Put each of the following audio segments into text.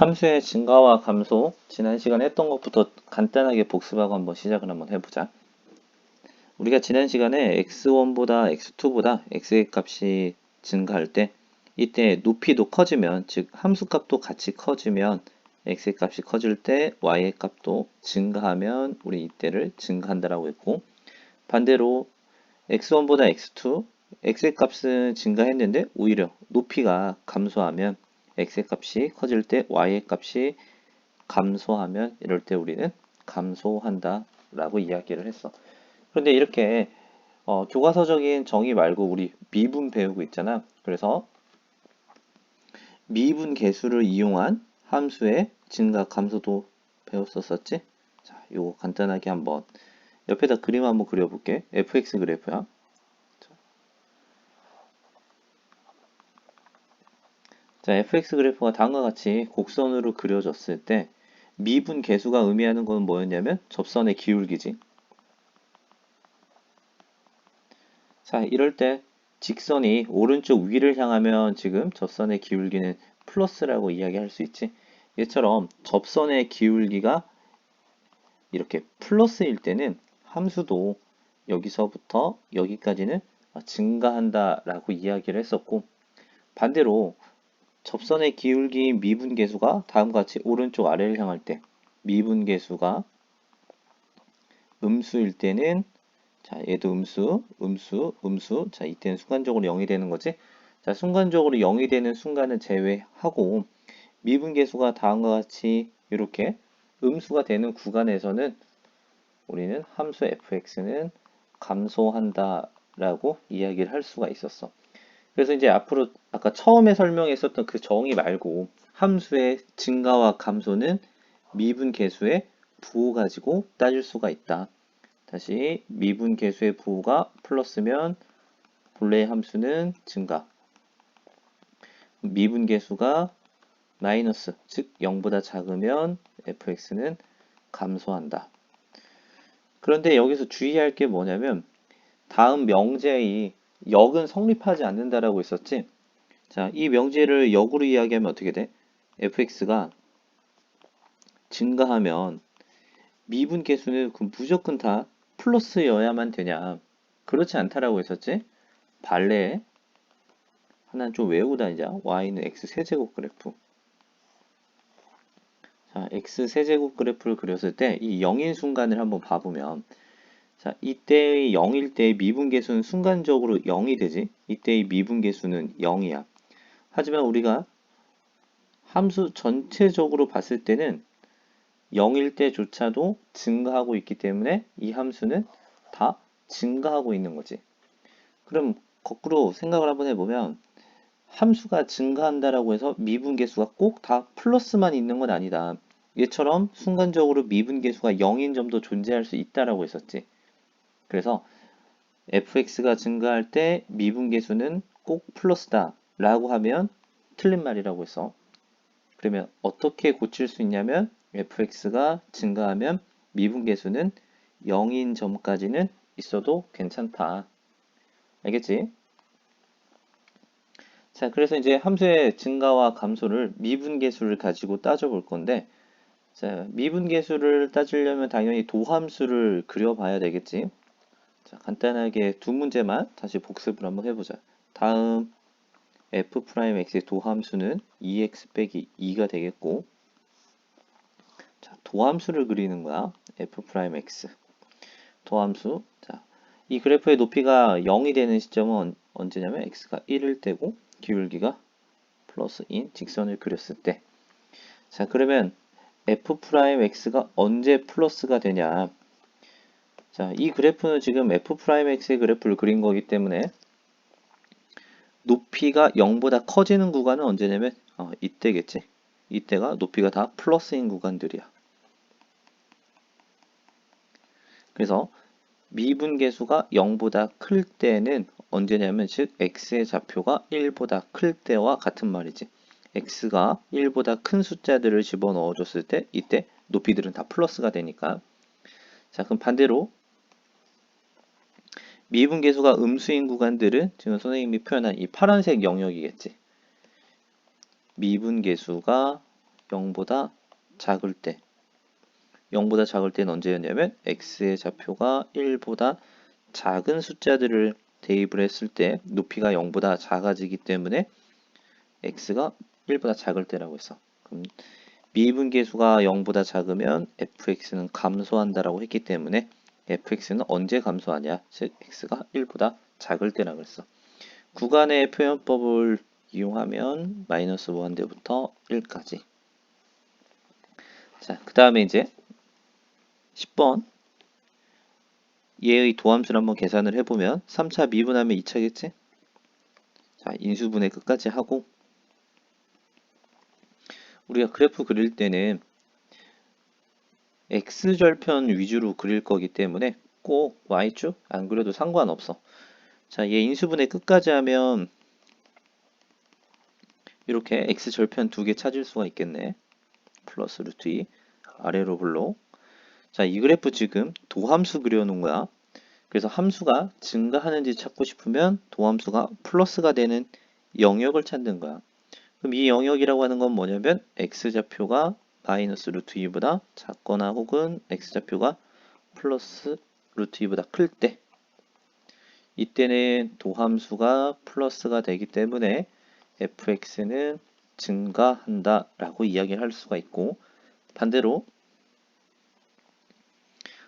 함수의 증가와 감소, 지난 시간에 했던 것부터 간단하게 복습하고 한번 시작을 한번 해보자. 우리가 지난 시간에 x1보다 x2보다 x의 값이 증가할 때 이때 높이도 커지면, 즉 함수 값도 같이 커지면 x의 값이 커질 때 y의 값도 증가하면 우리 이때를 증가한다라고 했고, 반대로 x1보다 x2, x의 값은 증가했는데 오히려 높이가 감소하면 x의 값이 커질 때 y의 값이 감소하면 이럴 때 우리는 감소한다 라고 이야기를 했어. 그런데 이렇게 교과서적인 정의 말고 우리 미분 배우고 있잖아. 그래서 미분 계수를 이용한 함수의 증가 감소도 배웠었지. 자, 요거 간단하게 한번 옆에다 그림 한번 그려볼게. fx 그래프야. 자, fx 그래프가 다음과 같이 곡선으로 그려졌을 때 미분 계수가 의미하는 건 뭐였냐면 접선의 기울기지. 자, 이럴 때 직선이 오른쪽 위를 향하면 지금 접선의 기울기는 플러스라고 이야기할 수 있지. 얘처럼 접선의 기울기가 이렇게 플러스일 때는 함수도 여기서부터 여기까지는 증가한다라고 이야기를 했었고, 반대로 접선의 기울기 미분계수가 다음과 같이 오른쪽 아래를 향할 때 미분계수가 음수일 때는, 자, 얘도 음수, 음수, 음수. 자, 이때는 순간적으로 0이 되는 거지. 자, 순간적으로 0이 되는 순간을 제외하고 미분계수가 다음과 같이 이렇게 음수가 되는 구간에서는 우리는 함수 fx는 감소한다라고 이야기를 할 수가 있었어. 그래서 이제 앞으로 아까 처음에 설명했었던 그 정의 말고 함수의 증가와 감소는 미분 계수의 부호 가지고 따질 수가 있다. 다시 미분 계수의 부호가 플러스면 본래의 함수는 증가, 미분 계수가 마이너스, 즉 0보다 작으면 fx는 감소한다. 그런데 여기서 주의할 게 뭐냐면 다음 명제의 역은 성립하지 않는다라고 했었지. 자, 이 명제를 역으로 이야기하면 어떻게 돼? fx가 증가하면 미분 계수는 무조건 다 플러스여야만 되냐? 그렇지 않다라고 했었지. 발레에 하나는 좀 외우고 다니자. y는 x 세제곱 그래프. 자, x 세제곱 그래프를 그렸을 때 이 0인 순간을 한번 봐보면, 자, 이때의 0일 때 미분계수는 순간적으로 0이 되지. 이때의 미분계수는 0이야. 하지만 우리가 함수 전체적으로 봤을 때는 0일 때조차도 증가하고 있기 때문에 이 함수는 다 증가하고 있는 거지. 그럼 거꾸로 생각을 한번 해보면 함수가 증가한다라고 해서 미분계수가 꼭 다 플러스만 있는 건 아니다. 얘처럼 순간적으로 미분계수가 0인 점도 존재할 수 있다라고 했었지. 그래서 fx가 증가할 때 미분계수는 꼭 플러스다 라고 하면 틀린 말이라고 했어. 그러면 어떻게 고칠 수 있냐면 fx가 증가하면 미분계수는 0인 점까지는 있어도 괜찮다. 알겠지? 자, 그래서 이제 함수의 증가와 감소를 미분계수를 가지고 따져볼 건데, 자, 미분계수를 따지려면 당연히 도함수를 그려봐야 되겠지. 자, 간단하게 두 문제만 다시 복습을 한번 해보자. 다음 f'x의 도함수는 2x 빼기 2가 되겠고, 자, 도함수를 그리는 거야. f'x 도함수. 자, 이 그래프의 높이가 0이 되는 시점은 언제냐면 x가 1일 때고 기울기가 플러스인 직선을 그렸을 때. 자, 그러면 f'x가 언제 플러스가 되냐? 자, 이 그래프는 지금 f'x의 그래프를 그린 거기 때문에 높이가 0보다 커지는 구간은 언제냐면 이때겠지. 이때가 높이가 다 플러스인 구간들이야. 그래서 미분계수가 0보다 클 때는 언제냐면 즉 x의 좌표가 1보다 클 때와 같은 말이지. x가 1보다 큰 숫자들을 집어넣어 줬을 때 이때 높이들은 다 플러스가 되니까. 자, 그럼 반대로 미분계수가 음수인 구간들은 지금 선생님이 표현한 이 파란색 영역이겠지. 미분계수가 0보다 작을 때 0보다 작을 때는 언제였냐면 x의 좌표가 1보다 작은 숫자들을 대입을 했을 때 높이가 0보다 작아지기 때문에 x가 1보다 작을 때라고 했어. 그럼 미분계수가 0보다 작으면 fx는 감소한다라고 했기 때문에 fx는 언제 감소하냐? 즉 x가 1보다 작을 때라고 했어. 구간의 표현법을 이용하면 마이너스 무한대부터 1까지. 자, 그 다음에 이제 10번 얘의 도함수를 한번 계산을 해보면 3차 미분하면 2차겠지? 자, 인수분해 끝까지 하고 우리가 그래프 그릴 때는 x절편 위주로 그릴 거기 때문에 꼭 y축 안 그려도 상관없어. 자, 얘 인수분해 끝까지 하면 이렇게 x절편 두 개 찾을 수가 있겠네. 플러스 루트 2 아래로 불러. 자, 이 그래프 지금 도함수 그려놓은 거야. 그래서 함수가 증가하는지 찾고 싶으면 도함수가 플러스가 되는 영역을 찾는 거야. 그럼 이 영역이라고 하는 건 뭐냐면 x좌표가 마이너스 루트 2보다 작거나 혹은 x좌표가 플러스 루트 2보다 클 때 이때는 도함수가 플러스가 되기 때문에 fx는 증가한다 라고 이야기를 할 수가 있고 반대로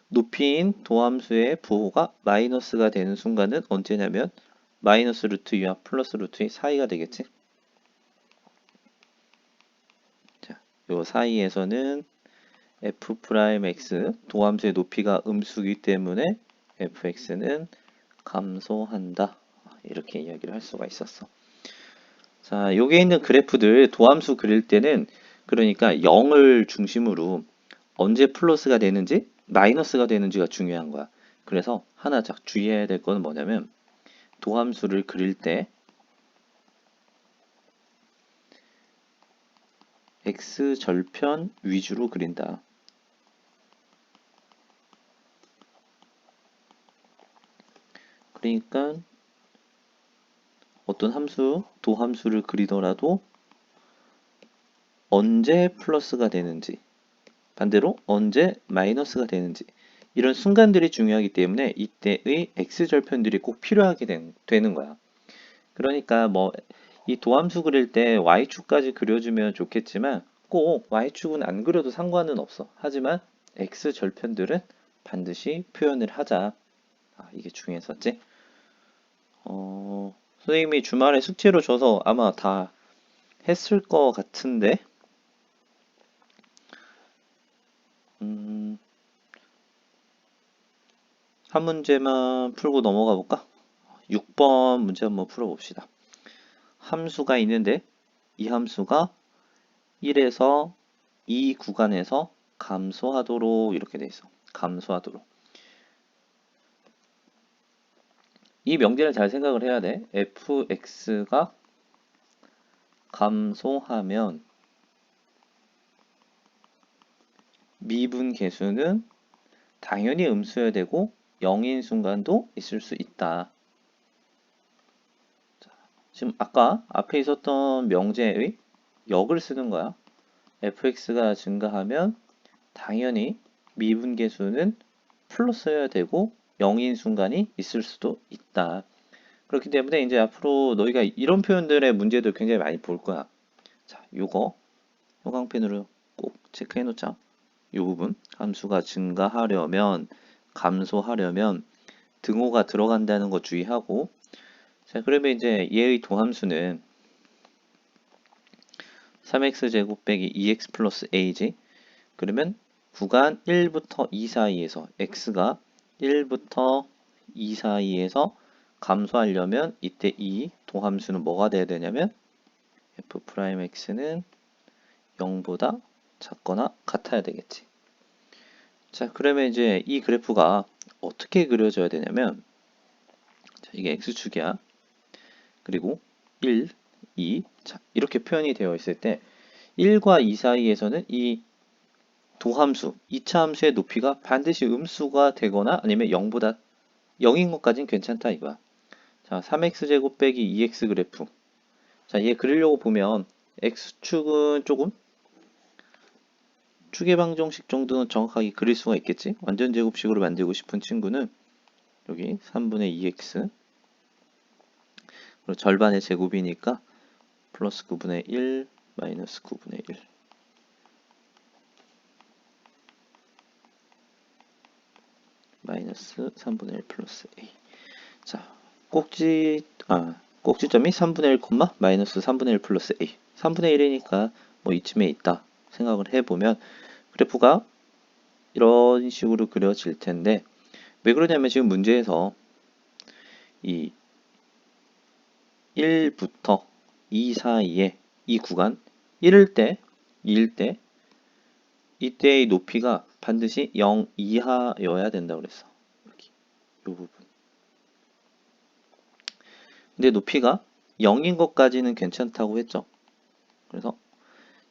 높이인 도함수의 부호가 마이너스가 되는 순간은 언제냐면 마이너스 루트 2와 플러스 루트 2 사이가 되겠지. 자, 요 사이에서는 f'x 도함수의 높이가 음수이기 때문에 fx는 감소한다. 이렇게 이야기를 할 수가 있었어. 자, 여기에 있는 그래프들 도함수 그릴 때는 그러니까 0을 중심으로 언제 플러스가 되는지 마이너스가 되는지가 중요한 거야. 그래서 하나 딱 주의해야 될 거는 뭐냐면 도함수를 그릴 때 x절편 위주로 그린다. 그러니까 어떤 함수, 도함수를 그리더라도 언제 플러스가 되는지 반대로 언제 마이너스가 되는지 이런 순간들이 중요하기 때문에 이때의 x절편들이 꼭 필요하게 되는 거야. 그러니까 뭐 이 도함수 그릴 때 y축까지 그려주면 좋겠지만 꼭 y축은 안 그려도 상관은 없어. 하지만 x절편들은 반드시 표현을 하자. 이게 중요했었지. 선생님이 주말에 숙제로 줘서 아마 다 했을 것 같은데 한 문제만 풀고 넘어가 볼까? 6번 문제 한번 풀어봅시다. 함수가 있는데 이 함수가 1에서 2 구간에서 감소하도록 이렇게 돼 있어. 감소하도록. 이 명제를 잘 생각을 해야 돼. fx가 감소하면 미분 계수는 당연히 음수여야 되고 0인 순간도 있을 수 있다. 지금 아까 앞에 있었던 명제의 역을 쓰는 거야. fx가 증가하면 당연히 미분계수는 플러스여야 되고 0인 순간이 있을 수도 있다. 그렇기 때문에 이제 앞으로 너희가 이런 표현들의 문제도 굉장히 많이 볼 거야. 자, 요거 형광펜으로 꼭 체크해 놓자. 이 부분 함수가 증가하려면 감소하려면 등호가 들어간다는 거 주의하고 자, 그러면 이제 얘의 도함수는 3x제곱 빼기 2x 플러스 a지. 그러면 구간 1부터 2 사이에서 x가 1부터 2 사이에서 감소하려면 이때 이 도함수는 뭐가 돼야 되냐면 f'x는 0보다 작거나 같아야 되겠지. 자, 그러면 이제 이 그래프가 어떻게 그려져야 되냐면 자, 이게 x축이야. 그리고 1, 2, 자, 이렇게 표현이 되어 있을 때 1과 2 사이에서는 이 도함수, 2차 함수의 높이가 반드시 음수가 되거나 아니면 0보다 0인 것까지는 괜찮다 이거야. 자, 3x제곱 빼기 2x 그래프. 자, 얘 그리려고 보면 x축은 조금 추계방정식 정도는 정확하게 그릴 수가 있겠지? 완전 제곱식으로 만들고 싶은 친구는 여기 3분의 2x 그리고 절반의 제곱이니까 플러스 9분의 1 마이너스 9분의 1 마이너스 3분의 1 플러스 a. 자, 꼭지점이 3분의 1, 마이너스 3분의 1 플러스 a. 3분의 1이니까 뭐 이쯤에 있다 생각을 해보면 그래프가 이런 식으로 그려질 텐데, 왜 그러냐면 지금 문제에서 이 1부터 2 사이에 이 구간 1일 때, 2일 때 이때의 높이가 반드시 0 이하여야 된다고 그랬어. 여기 이 부분. 근데 높이가 0인 것까지는 괜찮다고 했죠. 그래서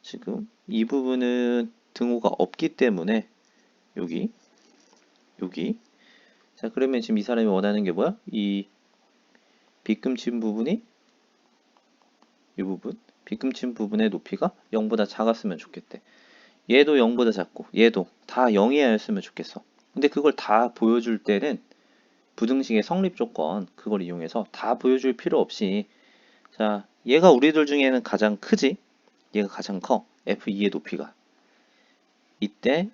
지금 이 부분은 등호가 없기 때문에 여기 자, 그러면 지금 이 사람이 원하는 게 뭐야? 이 빗금친 부분이 이 부분 빗금친 부분의 높이가 0보다 작았으면 좋겠대. 얘도 0보다 작고 얘도 다 0이었으면 좋겠어. 근데 그걸 다 보여줄 때는 부등식의 성립 조건 그걸 이용해서 다 보여줄 필요 없이, 자, 얘가 우리들 중에는 가장 크지? 얘가 가장 커. F2의 높이가. 이때의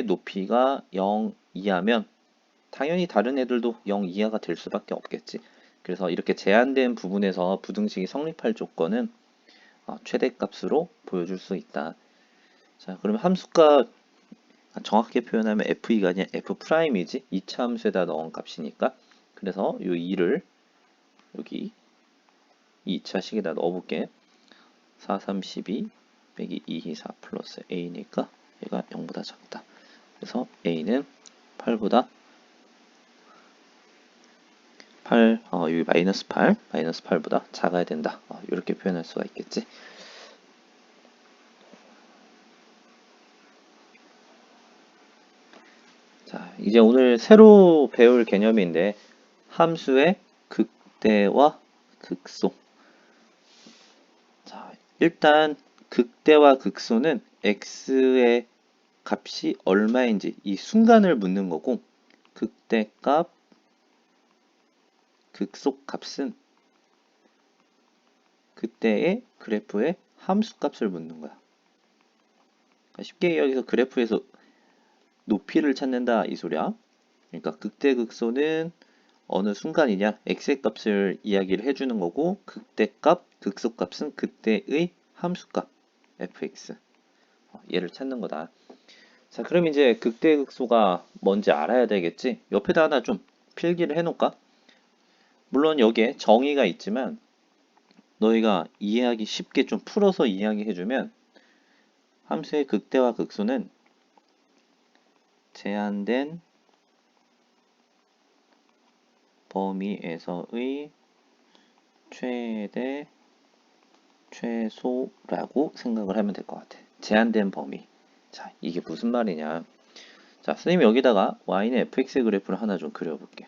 높이가 0 이하면 당연히 다른 애들도 0 이하가 될 수밖에 없겠지. 그래서 이렇게 제한된 부분에서 부등식이 성립할 조건은 최대값으로 보여줄 수 있다. 자, 그러면 함수가 정확하게 표현하면 f2가 아니라 f'이지. 이차 함수에다 넣은 값이니까. 그래서 이 2를 여기 2차식에다 넣어볼게. 4, 3, 12 빼기 2, 4 플러스 a니까 얘가 0보다 작다. 그래서 a는 8보다 8, 여기 마이너스 8보다 작아야 된다. 이렇게 표현할 수가 있겠지. 자, 이제 오늘 새로 배울 개념인데 함수의 극대와 극소. 자, 일단 극대와 극소는 x의 값이 얼마인지 이 순간을 묻는 거고, 극대값, 극소값은 그때의 그래프의 함수값을 묻는 거야. 그러니까 쉽게 여기서 그래프에서 높이를 찾는다 이 소리야. 그러니까 극대 극소는 어느 순간이냐 x의 값을 이야기를 해주는 거고, 극대값, 극소값은 그때의 함수값 fx 얘를 찾는 거다. 자, 그럼 이제 극대 극소가 뭔지 알아야 되겠지. 옆에다 하나 좀 필기를 해놓을까? 물론 여기에 정의가 있지만 너희가 이해하기 쉽게 좀 풀어서 이야기해주면, 함수의 극대와 극소는 제한된 범위에서의 최대, 최소라고 생각을 하면 될 것 같아. 제한된 범위. 자, 이게 무슨 말이냐. 자, 선생님이 여기다가 y는 fx의 그래프를 하나 좀 그려볼게요.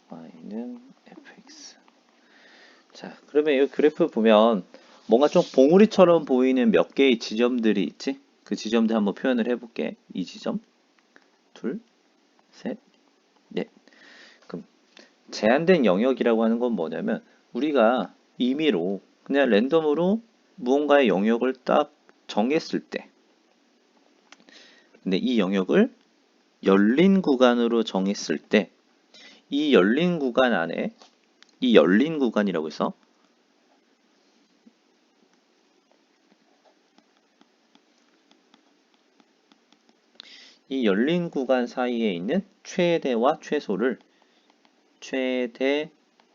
y는 fx. 자, 그러면 이 그래프 보면 뭔가 좀 봉우리처럼 보이는 몇 개의 지점들이 있지? 그 지점들 한번 표현을 해볼게. 이 지점, 둘, 셋, 넷. 그럼 제한된 영역이라고 하는 건 뭐냐면 우리가 임의로 그냥 랜덤으로 무언가의 영역을 딱 정했을 때, 근데 이 영역을 열린 구간으로 정했을 때 이 열린 구간 안에, 이 열린 구간이라고 해서 이 열린 구간 사이에 있는 최대와 최소를, 최대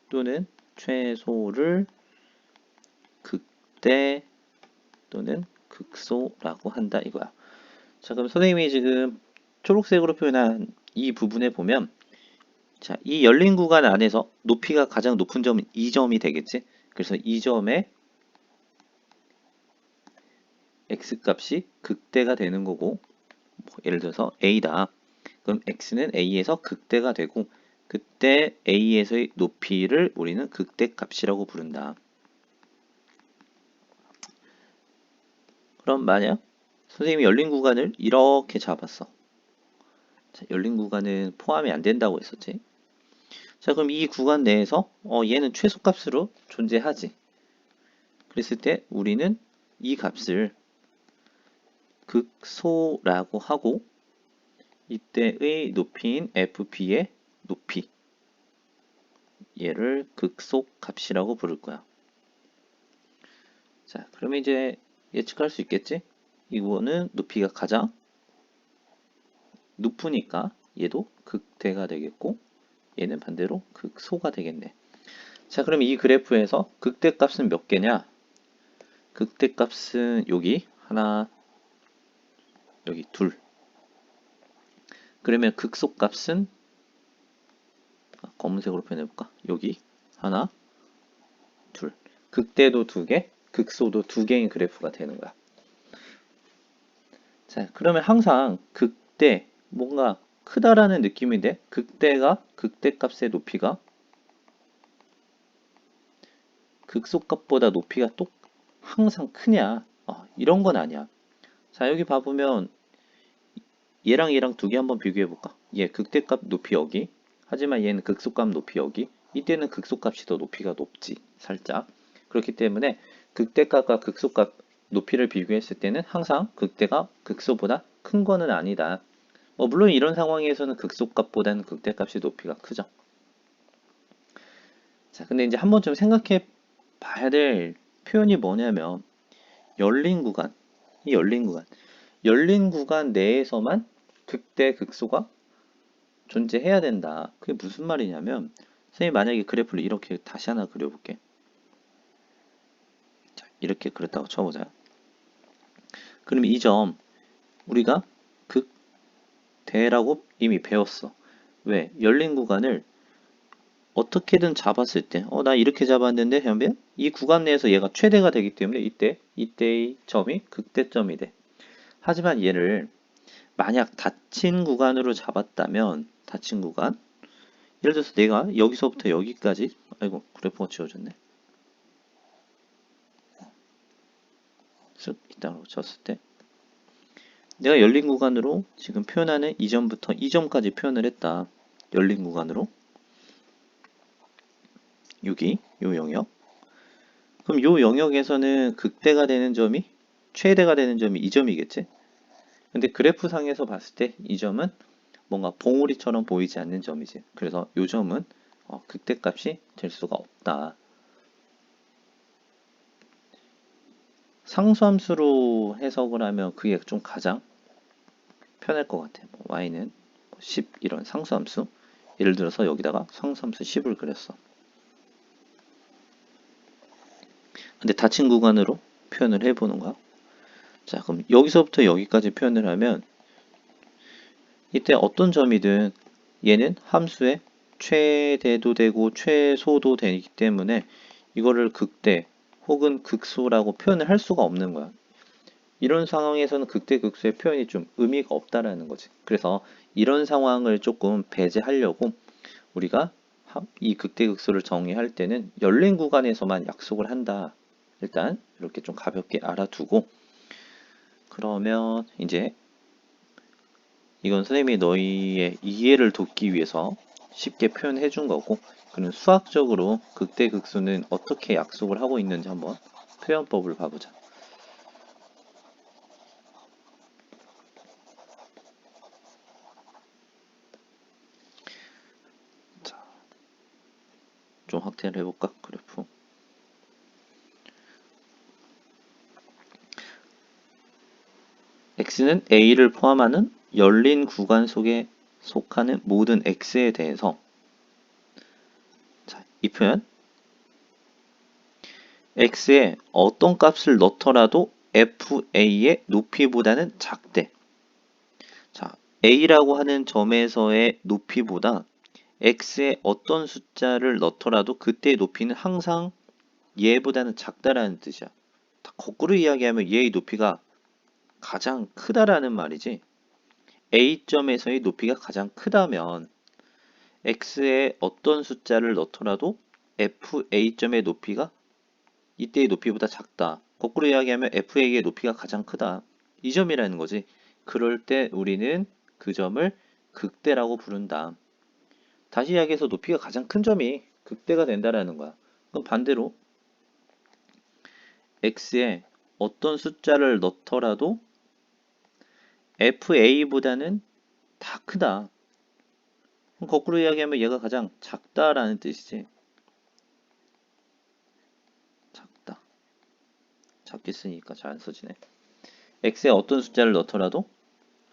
또는 최소를 극대 또는 극소라고 한다 이거야. 자, 그럼 선생님이 지금 초록색으로 표현한 이 부분에 보면, 자, 이 열린 구간 안에서 높이가 가장 높은 점은 이 점이 되겠지. 그래서 이 점의 x값이 극대가 되는 거고, 예를 들어서 a다. 그럼 x는 a에서 극대가 되고 그때 a에서의 높이를 우리는 극대값이라고 부른다. 그럼 만약 선생님이 열린 구간을 이렇게 잡았어. 자, 열린 구간은 포함이 안 된다고 했었지. 자, 그럼 이 구간 내에서 얘는 최소값으로 존재하지. 그랬을 때 우리는 이 값을 극소라고 하고 이때의 높이인 fp의 높이 얘를 극소값이라고 부를 거야. 자, 그러면 이제 예측할 수 있겠지? 이거는 높이가 가장 높으니까 얘도 극대가 되겠고 얘는 반대로 극소가 되겠네. 자, 그럼 이 그래프에서 극대값은 몇 개냐? 극대값은 여기 하나, 여기 둘. 그러면 극소값은 검은색으로 표현해볼까? 여기 하나, 둘. 극대도 두 개, 극소도 두 개인 그래프가 되는 거야. 자, 그러면 항상 극대, 뭔가 크다라는 느낌인데 극대값의 높이가 극소값보다 높이가 또 항상 크냐? 이런 건 아니야. 자, 여기 봐보면 얘랑 두 개 한번 비교해볼까? 얘 극대값 높이 여기, 하지만 얘는 극소값 높이 여기. 이때는 극소값이 더 높이가 높지, 살짝. 그렇기 때문에 극대값과 극소값 높이를 비교했을 때는 항상 극대가 극소보다 큰 거는 아니다. 물론 이런 상황에서는 극소값보다는 극대값이 높이가 크죠. 자, 근데 이제 한번 좀 생각해 봐야 될 표현이 뭐냐면 열린 구간, 이 열린 구간 내에서만 극대, 극소가 존재해야 된다. 그게 무슨 말이냐면 선생님이 만약에 그래프를 이렇게 다시 하나 그려볼게. 자, 이렇게 그렸다고 쳐보자. 그럼 이 점 우리가 극대라고 이미 배웠어. 왜? 열린 구간을 어떻게든 잡았을 때, 나 이렇게 잡았는데, 그러면 이 구간 내에서 얘가 최대가 되기 때문에 이때의 점이 극대점이 돼. 하지만 얘를 만약 닫힌 구간으로 잡았다면, 닫힌 구간, 예를 들어서 내가 여기서부터 여기까지, 아이고, 그래프가 지워졌네. 쓱, 이따로 쳤을 때, 내가 열린 구간으로 지금 표현하는 이 점부터 이 점까지 표현을 했다. 열린 구간으로. 여기, 요 영역. 그럼 요 영역에서는 극대가 되는 점이 최대가 되는 점이 이 점이겠지? 근데 그래프상에서 봤을 때 이 점은 뭔가 봉우리처럼 보이지 않는 점이지. 그래서 이 점은 극대값이 될 수가 없다. 상수함수로 해석을 하면 그게 좀 가장 편할 것 같아. y는 10 이런 상수함수. 예를 들어서 여기다가 상수함수 10을 그렸어. 근데 닫힌 구간으로 표현을 해보는 거야. 자, 그럼 여기서부터 여기까지 표현을 하면 이때 어떤 점이든 얘는 함수의 최대도 되고 최소도 되기 때문에 이거를 극대 혹은 극소라고 표현을 할 수가 없는 거야. 이런 상황에서는 극대 극소의 표현이 좀 의미가 없다라는 거지. 그래서 이런 상황을 조금 배제하려고 우리가 이 극대 극소를 정의할 때는 열린 구간에서만 약속을 한다. 일단 이렇게 좀 가볍게 알아두고 그러면 이제 이건 선생님이 너희의 이해를 돕기 위해서 쉽게 표현해 준 거고 그는 수학적으로 극대 극소는 어떻게 약속을 하고 있는지 한번 표현법을 봐보자. 자, 좀 확대를 해볼까? 그래프. x는 a를 포함하는 열린 구간 속에 속하는 모든 x에 대해서 자, 이 표현 x에 어떤 값을 넣더라도 fa의 높이보다는 작대. 자, a라고 하는 점에서의 높이보다 x에 어떤 숫자를 넣더라도 그때의 높이는 항상 얘보다는 작다라는 뜻이야. 거꾸로 이야기하면 얘의 높이가 가장 크다라는 말이지. A점에서의 높이가 가장 크다면 x에 어떤 숫자를 넣더라도 FA점의 높이가 이때의 높이보다 작다. 거꾸로 이야기하면 FA의 높이가 가장 크다. 이 점이라는 거지. 그럴 때 우리는 그 점을 극대라고 부른다. 다시 이야기해서 높이가 가장 큰 점이 극대가 된다라는 거야. 그럼 반대로 x에 어떤 숫자를 넣더라도 FA보다는 다 크다. 그럼 거꾸로 이야기하면 얘가 가장 작다라는 뜻이지. 작다. 작게 쓰니까 잘 안 써지네. x에 어떤 숫자를 넣더라도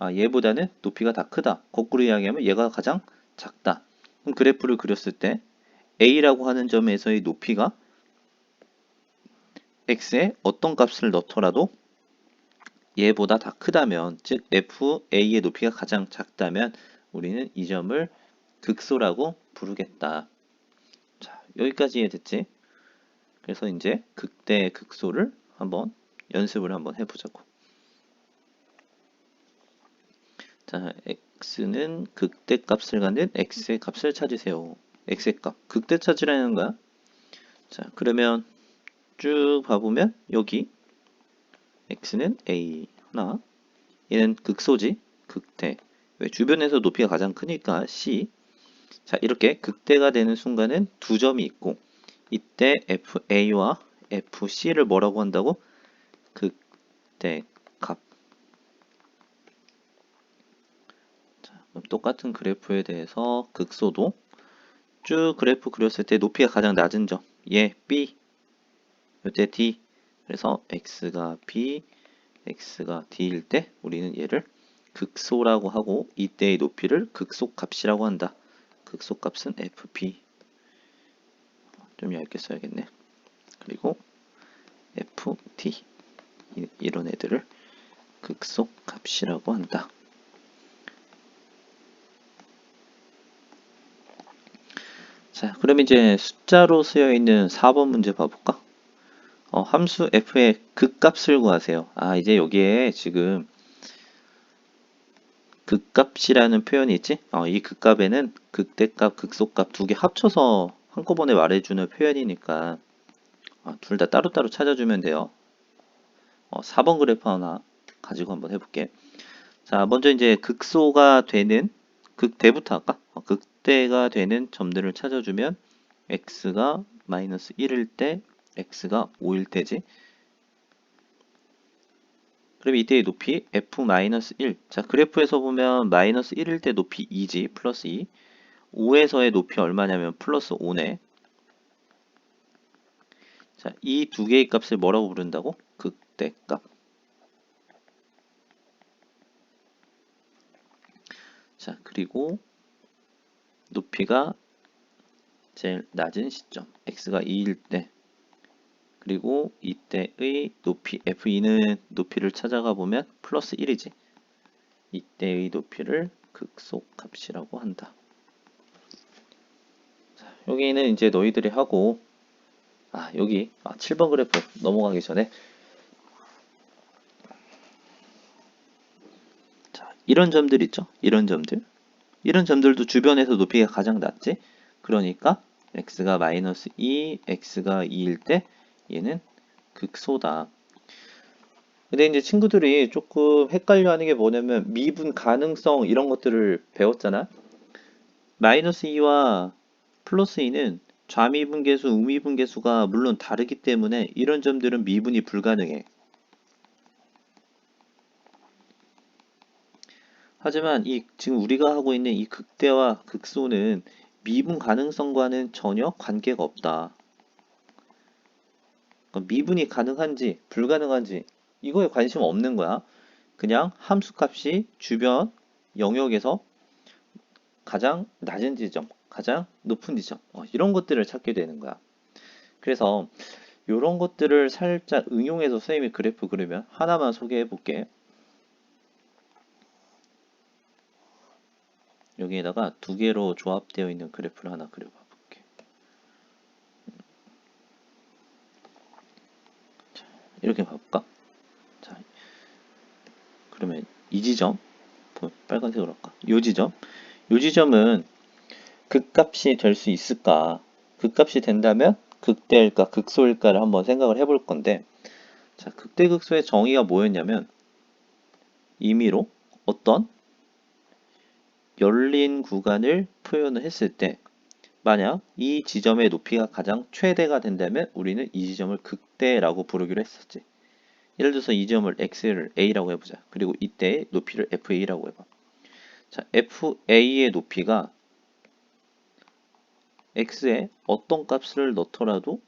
얘보다는 높이가 다 크다. 거꾸로 이야기하면 얘가 가장 작다. 그럼 그래프를 그렸을 때 a라고 하는 점에서의 높이가 x에 어떤 값을 넣더라도 얘보다 다 크다면, 즉 FA의 높이가 가장 작다면 우리는 이 점을 극소라고 부르겠다. 자, 여기까지 이해됐지? 그래서 이제 극대, 극소를 한번 연습을 한번 해보자고. 자, x는 극대 값을 갖는 x의 값을 찾으세요. x의 값, 극대 찾으라는 거야. 자, 그러면 쭉 봐보면 여기 x는 a 하나, 얘는 극소지, 극대. 왜? 주변에서 높이가 가장 크니까 c. 자, 이렇게 극대가 되는 순간은 두 점이 있고 이때 FA와 FC를 뭐라고 한다고? 극대 값. 자, 그럼 똑같은 그래프에 대해서 극소도 쭉 그래프 그렸을 때 높이가 가장 낮은 점, 얘 B, 이때 D. 그래서 X가 B, X가 D일 때 우리는 얘를 극소라고 하고 이때의 높이를 극소값이라고 한다. 극소값은 FB. 좀 얇게 써야겠네. 그리고 FD. 이런 애들을 극소값이라고 한다. 자, 그럼 이제 숫자로 쓰여 있는 4번 문제 봐볼까? 함수 f의 극값을 구하세요. 이제 여기에 지금 극값이라는 표현이 있지? 이 극값에는 극대값, 극소값 두 개 합쳐서 한꺼번에 말해주는 표현이니까 둘 다 따로따로 찾아주면 돼요. 4번 그래프 하나 가지고 한번 해볼게. 자, 먼저 이제 극소가 되는 극대부터 할까? 극대가 되는 점들을 찾아주면 x가 마이너스 1일 때 x가 5일 때지. 그럼 이때의 높이 f-1. 자, 그래프에서 보면 마이너스 1일 때 높이 2지. 플러스 2. 5에서의 높이 얼마냐면 플러스 5네. 자, 이 두 개의 값을 뭐라고 부른다고? 극대값. 자, 그리고 높이가 제일 낮은 시점 x가 2일 때 그리고 이때의 높이 f2는 높이를 찾아가 보면 플러스 1이지. 이때의 높이를 극소값이라고 한다. 자, 여기는 이제 너희들이 하고 여기 7번 그래프 넘어가기 전에 자, 이런 점들 있죠? 이런 점들도 주변에서 높이가 가장 낮지? 그러니까 x가 마이너스 2, x가 2일 때 얘는 극소다. 근데 이제 친구들이 조금 헷갈려 하는 게 뭐냐면 미분 가능성 이런 것들을 배웠잖아. 마이너스 2와 플러스 2는 좌미분계수, 우미분계수가 물론 다르기 때문에 이런 점들은 미분이 불가능해. 하지만 지금 우리가 하고 있는 이 극대와 극소는 미분 가능성과는 전혀 관계가 없다. 그러니까 미분이 가능한지 불가능한지 이거에 관심 없는 거야. 그냥 함수값이 주변 영역에서 가장 낮은 지점, 가장 높은 지점 이런 것들을 찾게 되는 거야. 그래서 이런 것들을 살짝 응용해서 선생님이 그래프 그리면 하나만 소개해 볼게. 여기에다가 두 개로 조합되어 있는 그래프를 하나 그려봐 볼게. 자, 이렇게 봐볼까? 자, 그러면 이 지점 빨간색으로 할까? 요 지점은 극값이 될 수 있을까? 극값이 된다면 극대일까, 극소일까를 한번 생각을 해볼 건데, 자, 극대극소의 정의가 뭐였냐면, 임의로 어떤 열린 구간을 표현을 했을 때, 만약 이 지점의 높이가 가장 최대가 된다면 우리는 이 지점을 극대라고 부르기로 했었지. 예를 들어서 이 지점을 x를 a라고 해보자. 그리고 이때의 높이를 fa라고 해봐. 자, fa의 높이가 x에 어떤 값을 넣더라도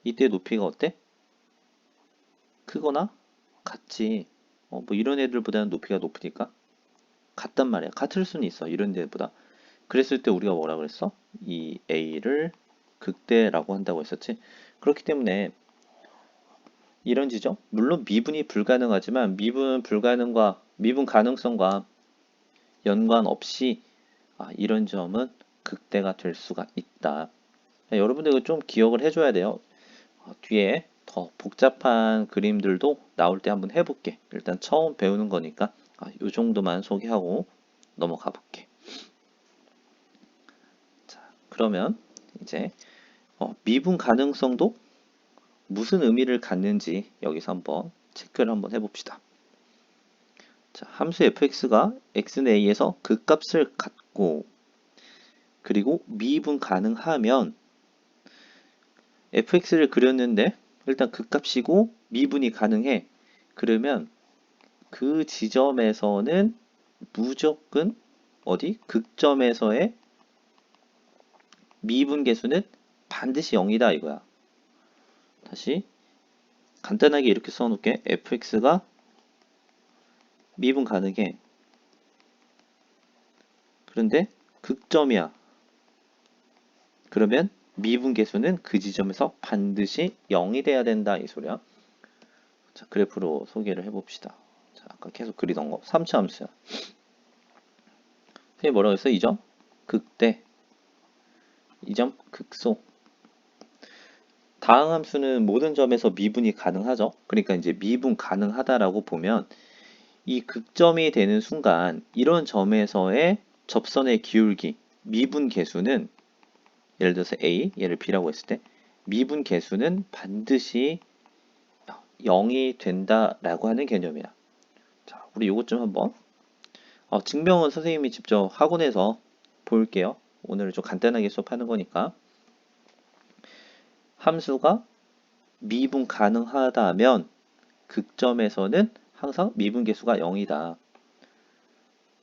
이때 높이가 어때? 크거나 같지. 뭐 이런 애들보다는 높이가 높으니까 같단 말이야. 같을 수는 있어. 이런 애들보다. 그랬을 때 우리가 뭐라 그랬어? 이 a를 극대라고 한다고 했었지. 그렇기 때문에 이런 지점, 물론 미분이 불가능하지만 미분 가능성과 연관 없이 이런 점은 극대가 될 수가 있다. 여러분들 이거 좀 기억을 해줘야 돼요. 뒤에 더 복잡한 그림들도 나올 때 한번 해볼게. 일단 처음 배우는 거니까 이 정도만 소개하고 넘어가 볼게. 자, 그러면 이제 미분 가능성도 무슨 의미를 갖는지 여기서 한번 체크를 한번 해봅시다. 자, 함수 fx가 x는 a에서 그 값을 갖고 그리고 미분 가능하면 fx를 그렸는데 일단 그 값이고 미분이 가능해. 그러면 그 지점에서는 무조건 어디? 극점에서의 미분 계수는 반드시 0이다 이거야. 다시 간단하게 이렇게 써놓을게. fx가 미분 가능해. 그런데 극점이야. 그러면 미분 계수는 그 지점에서 반드시 0이 돼야 된다 이 소리야. 자, 그래프로 소개를 해봅시다. 자, 아까 계속 그리던 거 3차 함수야. 선생님 뭐라고 했어? 이 점 극대, 이 점 극소. 다항 함수는 모든 점에서 미분이 가능하죠. 그러니까 이제 미분 가능하다라고 보면 이 극점이 되는 순간 이런 점에서의 접선의 기울기, 미분 계수는 예를 들어서 A, 얘를 B라고 했을 때 미분 계수는 반드시 0이 된다라고 하는 개념이야. 자, 우리 요것 좀 한번 증명은 선생님이 직접 학원에서 볼게요. 오늘은 좀 간단하게 수업하는 거니까. 함수가 미분 가능하다면 극점에서는 항상 미분 계수가 0이다.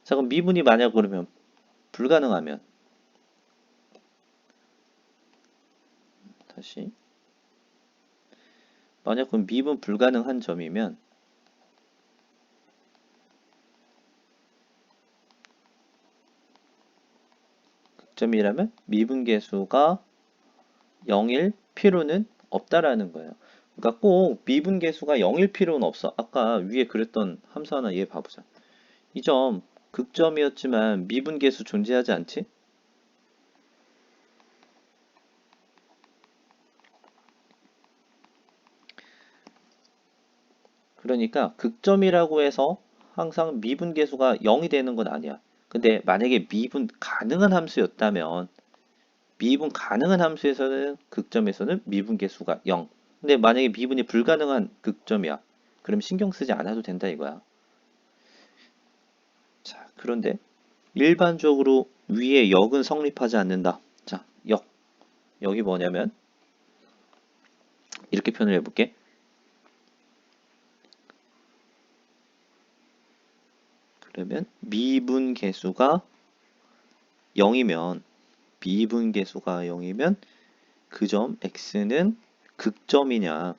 자, 그럼 미분이 만약 그러면 불가능하면 다시 만약 그럼 미분 불가능한 점이면 극점이라면 미분 계수가 0일 필요는 없다라는 거예요. 그러니까 꼭 미분 계수가 0일 필요는 없어. 아까 위에 그랬던 함수 하나 얘 봐보자. 이 점 극점이었지만 미분 계수 존재하지 않지? 그러니까 극점이라고 해서 항상 미분 계수가 0이 되는 건 아니야. 근데 만약에 미분 가능한 함수였다면 미분 가능한 함수에서는 극점에서는 미분 계수가 0. 근데 만약에 미분이 불가능한 극점이야. 그럼 신경 쓰지 않아도 된다 이거야. 자, 그런데 일반적으로 위에 역은 성립하지 않는다. 자, 역. 여기 뭐냐면 이렇게 표현을 해볼게. 그러면 미분 계수가 0이면 그 점 x는 극점이냐?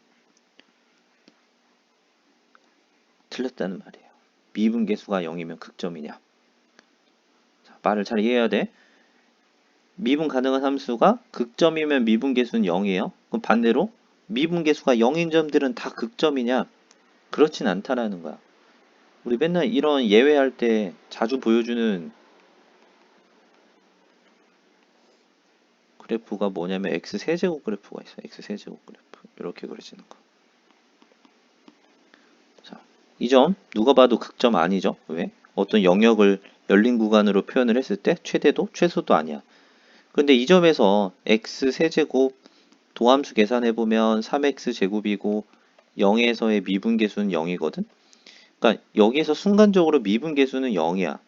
틀렸다는 말이에요. 미분 계수가 0이면 극점이냐? 자, 말을 잘 이해해야 돼. 미분 가능한 함수가 극점이면 미분 계수는 0이에요. 그럼 반대로 미분 계수가 0인 점들은 다 극점이냐? 그렇진 않다라는 거야. 우리 맨날 이런 예외할 때 자주 보여주는 그래프가 뭐냐면 x세제곱 그래프가 있어요. x세제곱 그래프. 이렇게 그려지는 거. 자, 이 점 누가 봐도 극점 아니죠? 왜? 어떤 영역을 열린 구간으로 표현을 했을 때 최대도 최소도 아니야. 그런데 이 점에서 x 세제곱 도함수 계산해보면 3x 제곱이고 0에서의 미분계수는 0이거든. 그러니까 여기에서 순간적으로 미분계수는 0이야.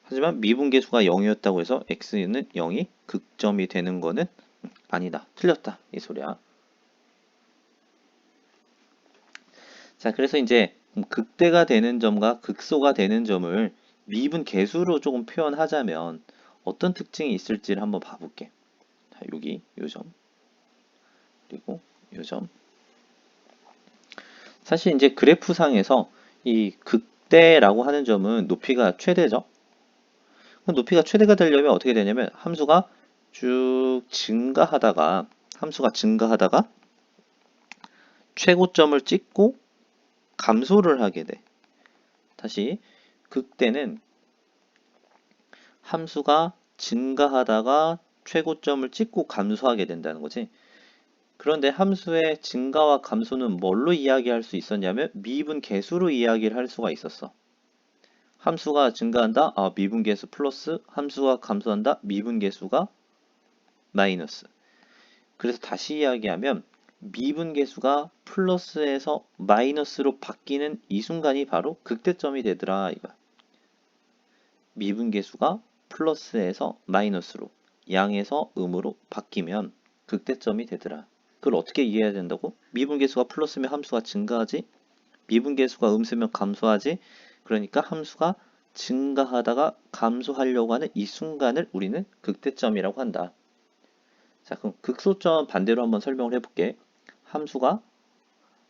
하지만 미분계수가 0이었다고 해서 x는 0이 극점이 되는 거는 아니다. 틀렸다. 이 소리야. 자, 그래서 이제 극대가 되는 점과 극소가 되는 점을 미분계수로 조금 표현하자면 어떤 특징이 있을지를 한번 봐볼게. 자, 여기 요 점, 그리고 요 점. 사실 이제 그래프상에서 이 극대라고 하는 점은 높이가 최대죠. 그럼 높이가 최대가 되려면 어떻게 되냐면 함수가 쭉 증가하다가 최고점을 찍고 감소를 하게 돼. 다시 극대는 함수가 증가하다가 최고점을 찍고 감소하게 된다는 거지. 그런데 함수의 증가와 감소는 뭘로 이야기할 수 있었냐면 미분계수로 이야기를 할 수가 있었어. 함수가 증가한다? 미분계수 플러스. 함수가 감소한다? 미분계수가 마이너스. 그래서 다시 이야기하면 미분계수가 플러스에서 마이너스로 바뀌는 이 순간이 바로 극대점이 되더라 이거야. 미분계수가 플러스에서 마이너스로, 양에서 음으로 바뀌면 극대점이 되더라. 그걸 어떻게 이해해야 된다고? 미분계수가 플러스면 함수가 증가하지, 미분계수가 음수면 감소하지. 그러니까 함수가 증가하다가 감소하려고 하는 이 순간을 우리는 극대점이라고 한다. 자, 그럼 극소점 반대로 한번 설명을 해볼게. 함수가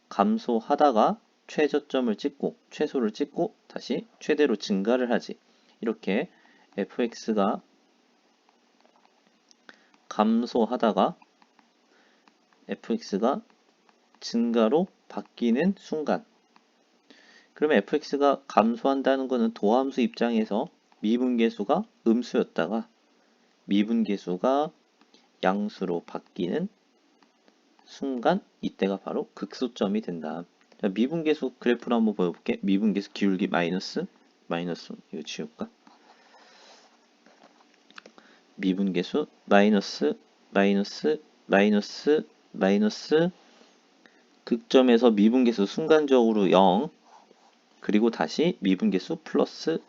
감소하다가 최저점을 찍고 최소를 찍고 다시 최대로 증가를 하지. 이렇게 fx가 감소하다가 fx가 증가로 바뀌는 순간. 그러면 fx가 감소한다는 것은 도함수 입장에서 미분계수가 음수였다가 미분계수가 양수로 바뀌는 순간, 이때가 바로 극소점이 된다. 자, 미분계수 그래프를 한번 보여볼게. 미분계수 기울기 마이너스 이거 지울까? 미분계수 마이너스 극점에서 미분계수 순간적으로 0, 그리고 다시 미분계수 플러스.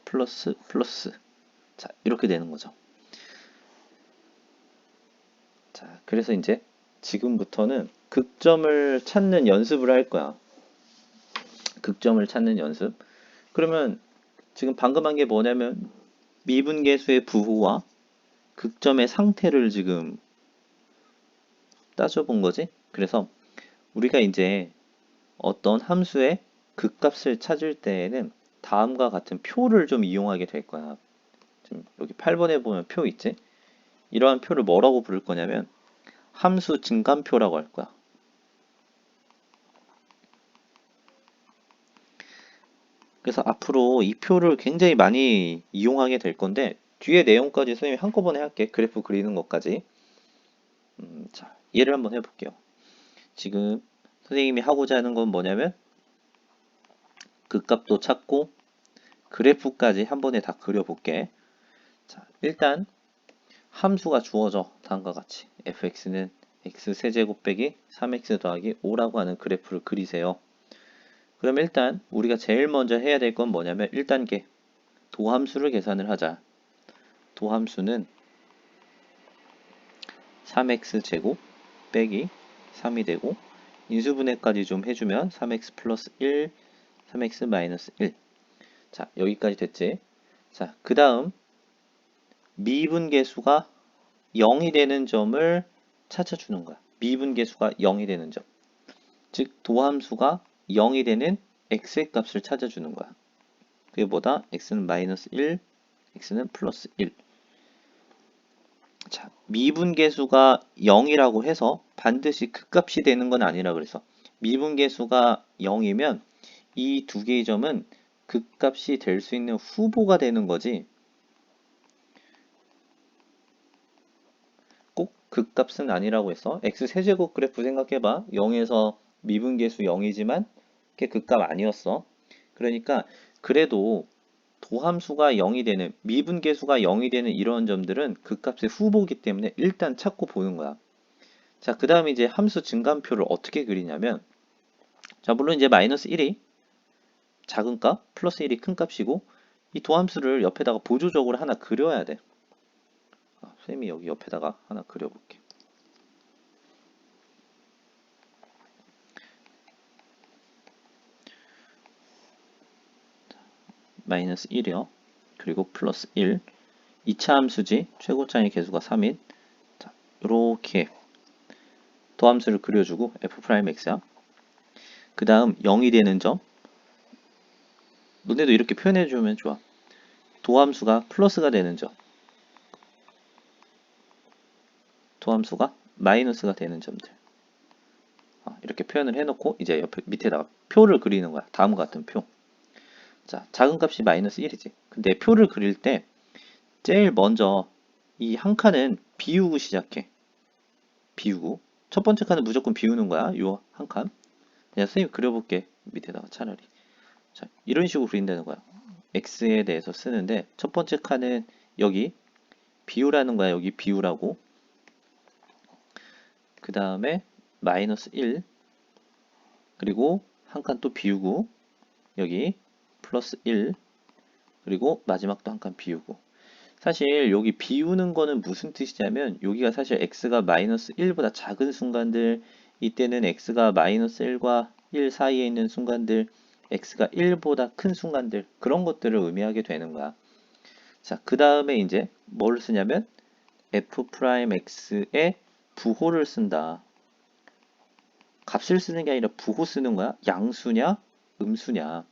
자, 이렇게 되는 거죠. 자, 그래서 이제 지금부터는 극점을 찾는 연습을 할 거야. 극점을 찾는 연습. 그러면 지금 방금 한 게 뭐냐면 미분계수의 부호와 극점의 상태를 지금 따져본 거지. 그래서 우리가 이제 어떤 함수의 극값을 찾을 때에는 다음과 같은 표를 좀 이용하게 될 거야. 지금 여기 8번에 보면 표 있지? 이러한 표를 뭐라고 부를 거냐면 함수 증감표라고 할 거야. 그래서 앞으로 이 표를 굉장히 많이 이용하게 될 건데 뒤에 내용까지 선생님이 한꺼번에 할게. 그래프 그리는 것까지. 자, 예를 한번 해볼게요. 지금 선생님이 하고자 하는 건 뭐냐면 극값도 찾고 그래프까지 한 번에 다 그려볼게. 자, 일단 함수가 주어져. 다음과 같이 fx는 x세제곱 빼기 3x 더하기 5라고 하는 그래프를 그리세요. 그럼 일단 우리가 제일 먼저 해야 될 건 뭐냐면 1단계 도함수를 계산을 하자. 도함수는 3x 제곱 빼기 3이 되고 인수분해까지 좀 해주면 3x 플러스 1, 3x 마이너스 1. 자, 여기까지 됐지? 자, 그 다음 미분계수가 0이 되는 점을 찾아주는 거야. 미분계수가 0이 되는 점. 즉 도함수가 0이 되는 x의 값을 찾아주는 거야. 그게 뭐다? x는 마이너스 1, x는 플러스 1. 자, 미분계수가 0이라고 해서 반드시 극값이 되는 건 아니라 그래서 미분계수가 0이면 이 두 개의 점은 극값이 될 수 있는 후보가 되는 거지 꼭 극값은 아니라고 했어. x세제곱 그래프 생각해봐. 0에서 미분계수 0이지만 그게 극값 아니었어. 그러니까 그래도 도함수가 0이 되는, 미분계수가 0이 되는 이런 점들은 그 값의 후보기 때문에 일단 찾고 보는 거야. 자, 그 다음에 이제 함수 증가표를 어떻게 그리냐면, 자, 물론 이제 마이너스 1이 작은 값, 플러스 1이 큰 값이고, 이 도함수를 옆에다가 보조적으로 하나 그려야 돼. 쌤이 여기 옆에다가 하나 그려볼게. 마이너스 1이요. 그리고 플러스 1. 2차 함수지. 최고차의 개수가 3인. 자, 이렇게 도함수를 그려주고 f'x야. 그 다음 0이 되는 점. 너네도 이렇게 표현해주면 좋아. 도함수가 플러스가 되는 점. 도함수가 마이너스가 되는 점들. 이렇게 표현을 해놓고 이제 옆에 밑에다가 표를 그리는 거야. 다음과 같은 표. 자, 작은 값이 마이너스 1이지. 근데 표를 그릴 때 제일 먼저 이 한 칸은 비우고 시작해. 비우고. 첫 번째 칸은 무조건 비우는 거야. 요 한 칸. 그냥 선생님이 그려볼게. 밑에다가 차라리. 자, 이런 식으로 그린다는 거야. x에 대해서 쓰는데 첫 번째 칸은 여기 비우라는 거야. 여기 비우라고. 그 다음에 마이너스 1 그리고 한 칸 또 비우고 여기 플러스 1 그리고 마지막도 한 칸 비우고. 사실 여기 비우는 거는 무슨 뜻이냐면 여기가 사실 x가 마이너스 1보다 작은 순간들, 이때는 x가 마이너스 1과 1 사이에 있는 순간들, x가 1보다 큰 순간들, 그런 것들을 의미하게 되는 거야. 자, 그 다음에 이제 뭘 쓰냐면 f'x의 부호를 쓴다. 값을 쓰는 게 아니라 부호 쓰는 거야. 양수냐 음수냐.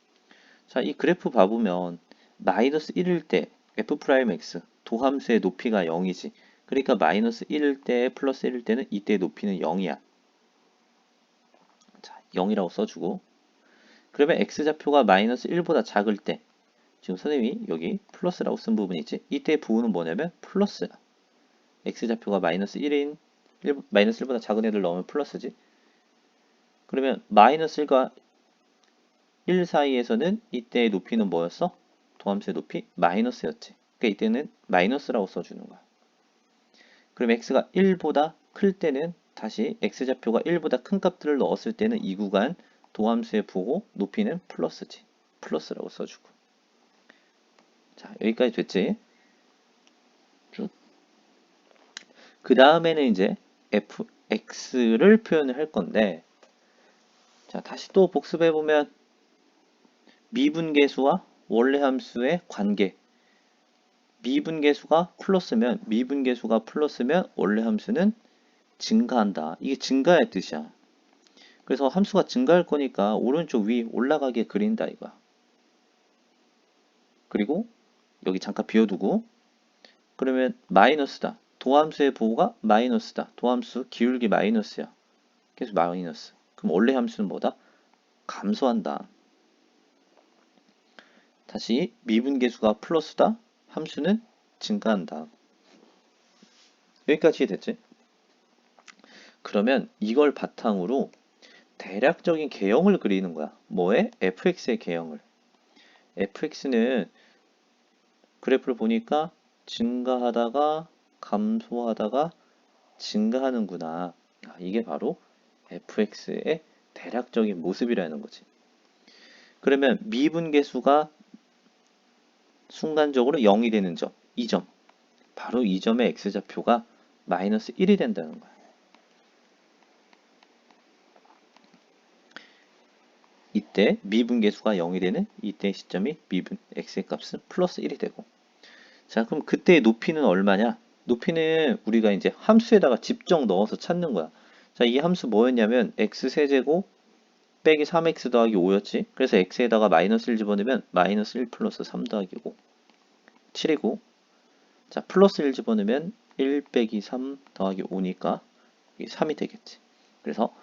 자, 이 그래프 봐보면 마이너스 1일 때 f'x 도함수의 높이가 0이지. 그러니까 마이너스 1일 때 플러스 1일 때는 이때의 높이는 0이야. 자, 0이라고 써주고. 그러면 x좌표가 마이너스 1보다 작을 때 지금 선생님이 여기 플러스라고 쓴 부분이 있지. 이때의 부호는 뭐냐면 플러스야. x좌표가 마이너스 1인 마이너스 1보다 작은 애들 넣으면 플러스지. 그러면 마이너스 1과 1 사이에서는 이때의 높이는 뭐였어? 도함수의 높이 마이너스였지. 그러니까 이때는 마이너스라고 써주는 거야. 그럼 x가 1보다 클 때는 다시 x좌표가 1보다 큰 값들을 넣었을 때는 이 구간 도함수의 부호 높이는 플러스지. 플러스라고 써주고. 자, 여기까지 됐지? 쭉. 그 다음에는 이제 fx를 표현을 할 건데, 자, 다시 또 복습해보면 미분계수와 원래 함수의 관계. 미분계수가 플러스면 원래 함수는 증가한다. 이게 증가의 뜻이야. 그래서 함수가 증가할 거니까 오른쪽 위 올라가게 그린다 이거야. 그리고 여기 잠깐 비워두고 그러면 마이너스다. 도함수의 부호가 마이너스다. 도함수 기울기 마이너스야. 그래서 마이너스. 그럼 원래 함수는 뭐다? 감소한다. 다시 미분계수가 플러스다. 함수는 증가한다. 여기까지 됐지? 그러면 이걸 바탕으로 대략적인 개형을 그리는 거야. 뭐에? fx의 개형을. fx는 그래프를 보니까 증가하다가 감소하다가 증가하는구나. 이게 바로 fx의 대략적인 모습이라는 거지. 그러면 미분계수가 순간적으로 0이 되는 점, 이 점. 바로 이 점의 x좌표가 마이너스 1이 된다는 거야. 이때 미분계수가 0이 되는 이때 시점이 미분 x의 값은 플러스 1이 되고. 자, 그럼 그때의 높이는 얼마냐? 높이는 우리가 이제 함수에다가 집정 넣어서 찾는 거야. 자, 이 함수 뭐였냐면 x세제곱 빼기 3x 더하기 5였지. 그래서 x에다가 마이너스 1 집어넣으면 마이너스 1 플러스 3 더하기 5 7이고, 자, 플러스 1 집어넣으면 1 빼기 3 더하기 5니까 이게 3이 되겠지. 그래서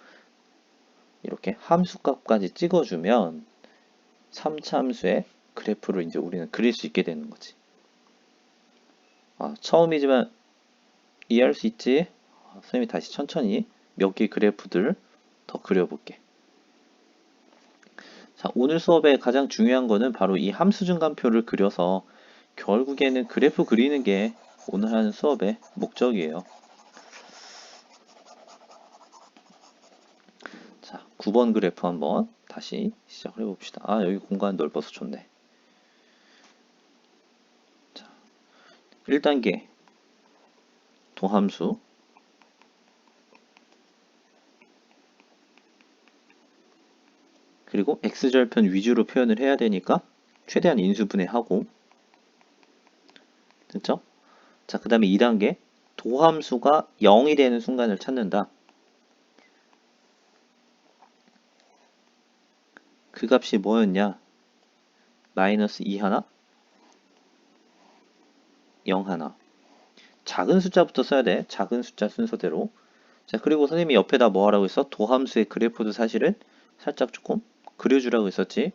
이렇게 함수값까지 찍어주면 3차 함수의 그래프를 이제 우리는 그릴 수 있게 되는 거지. 처음이지만 이해할 수 있지? 선생님이 다시 천천히 몇 개의 그래프들 더 그려볼게. 자, 오늘 수업에 가장 중요한 거는 바로 이 함수 증가표를 그려서 결국에는 그래프 그리는 게 오늘 하는 수업의 목적이에요. 자, 9번 그래프 한번 다시 시작을 해봅시다. 아, 여기 공간 넓어서 좋네. 자, 1단계 도함수. 그리고 x절편 위주로 표현을 해야 되니까 최대한 인수분해하고. 됐죠? 자, 그 다음에 2단계 도함수가 0이 되는 순간을 찾는다. 그 값이 뭐였냐? 마이너스 2 하나, 0 하나. 작은 숫자부터 써야 돼. 작은 숫자 순서대로. 자, 그리고 선생님이 옆에다 뭐 하라고 했어? 도함수의 그래프도 사실은 살짝 조금 그려주라고 했었지.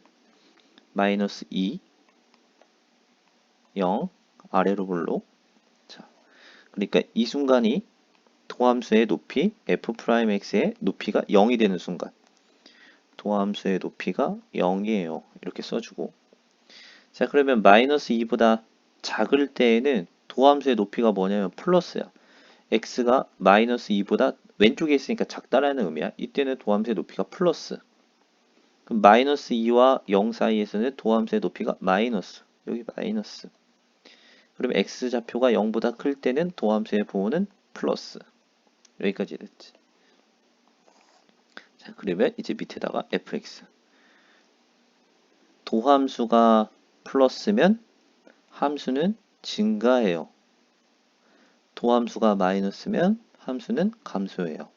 마이너스 2, 0, 아래로 볼록. 자, 그러니까 이 순간이 도함수의 높이, f'x의 높이가 0이 되는 순간. 도함수의 높이가 0이에요. 이렇게 써주고. 자, 그러면 마이너스 2보다 작을 때에는 도함수의 높이가 뭐냐면 플러스야. x가 마이너스 2보다 왼쪽에 있으니까 작다라는 의미야. 이때는 도함수의 높이가 플러스. 그럼 마이너스 2와 0 사이에서는 도함수의 높이가 마이너스. 여기 마이너스. 그러면 x좌표가 0보다 클 때는 도함수의 부호는 플러스. 여기까지 됐지. 자, 그러면 이제 밑에다가 fx. 도함수가 플러스면 함수는 증가해요. 도함수가 마이너스면 함수는 감소해요.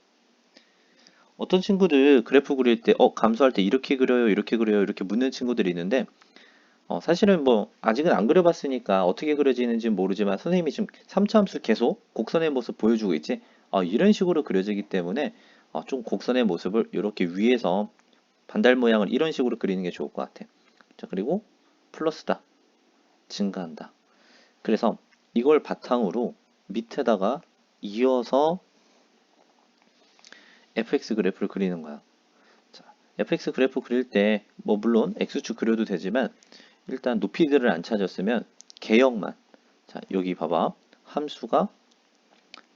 어떤 친구들 그래프 그릴 때 감소할 때 이렇게 그려요, 이렇게 그려요, 이렇게 묻는 친구들이 있는데 사실은 뭐 아직은 안 그려봤으니까 어떻게 그려지는지 모르지만 선생님이 지금 3차 함수 계속 곡선의 모습 보여주고 있지. 이런 식으로 그려지기 때문에 좀 곡선의 모습을 이렇게 위에서 반달 모양을 이런 식으로 그리는 게 좋을 것 같아. 자, 그리고 플러스다. 증가한다. 그래서 이걸 바탕으로 밑에다가 이어서 fx 그래프를 그리는 거야. 자, fx 그래프 그릴 때 뭐 물론 x축 그려도 되지만 일단 높이들을 안 찾았으면 개형만. 자, 여기 봐봐. 함수가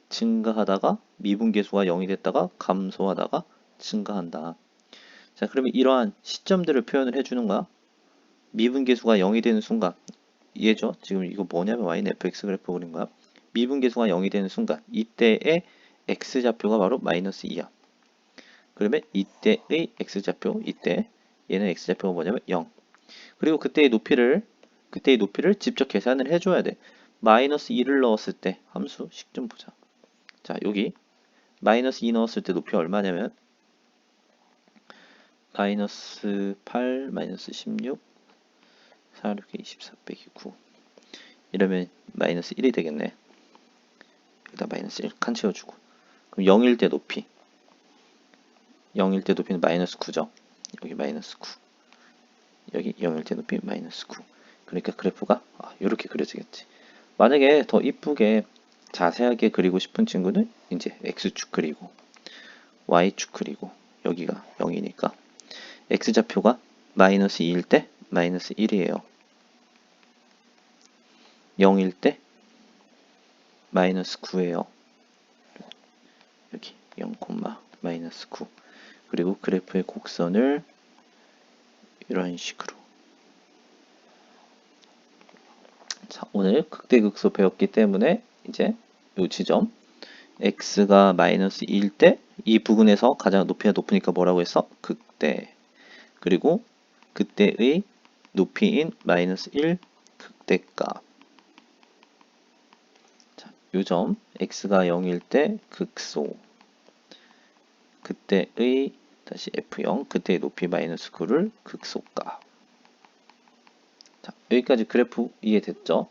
증가하다가 미분계수가 0이 됐다가 감소하다가 증가한다. 자, 그러면 이러한 시점들을 표현을 해주는 거야. 미분계수가 0이 되는 순간. 얘죠. 지금 이거 뭐냐면 y는 fx 그래프 그린 거야. 미분계수가 0이 되는 순간. 이때의 x좌표가 바로 마이너스 2야. 그러면 이때의 x좌표, 이때 얘는 x좌표가 뭐냐면 0. 그리고 그때의 높이를 직접 계산을 해줘야 돼. 마이너스 2를 넣었을 때 함수식 좀 보자. 자, 여기 마이너스 2 넣었을 때 높이가 얼마냐면 마이너스 8, 마이너스 16, 4, 6, 24 빼기 9 이러면 마이너스 1이 되겠네. 일단 마이너스 1 칸 채워주고. 그럼 0일 때 높이 0일 때 높이는 마이너스 9죠. 여기 마이너스 9. 여기 0일 때 높이 마이너스 9. 그러니까 그래프가 이렇게 그려지겠지. 만약에 더 이쁘게 자세하게 그리고 싶은 친구는 이제 x축 그리고 y축 그리고 여기가 0이니까 x좌표가 마이너스 2일 때 마이너스 1이에요. 0일 때 마이너스 9예요. 여기 0, 마이너스 9. 그리고 그래프의 곡선을 이런 식으로. 자, 오늘 극대극소 배웠기 때문에 이제 이 지점 x가 마이너스 2일 때 이 부분에서 가장 높이가 높으니까 뭐라고 했어? 극대. 그리고 그때의 높이인 마이너스 1 극대값. 자, 요 점 x가 0일 때 극소. 그때의 다시 f0 그때의 높이 마이너스 9를 극소값. 자, 여기까지 그래프 이해됐죠?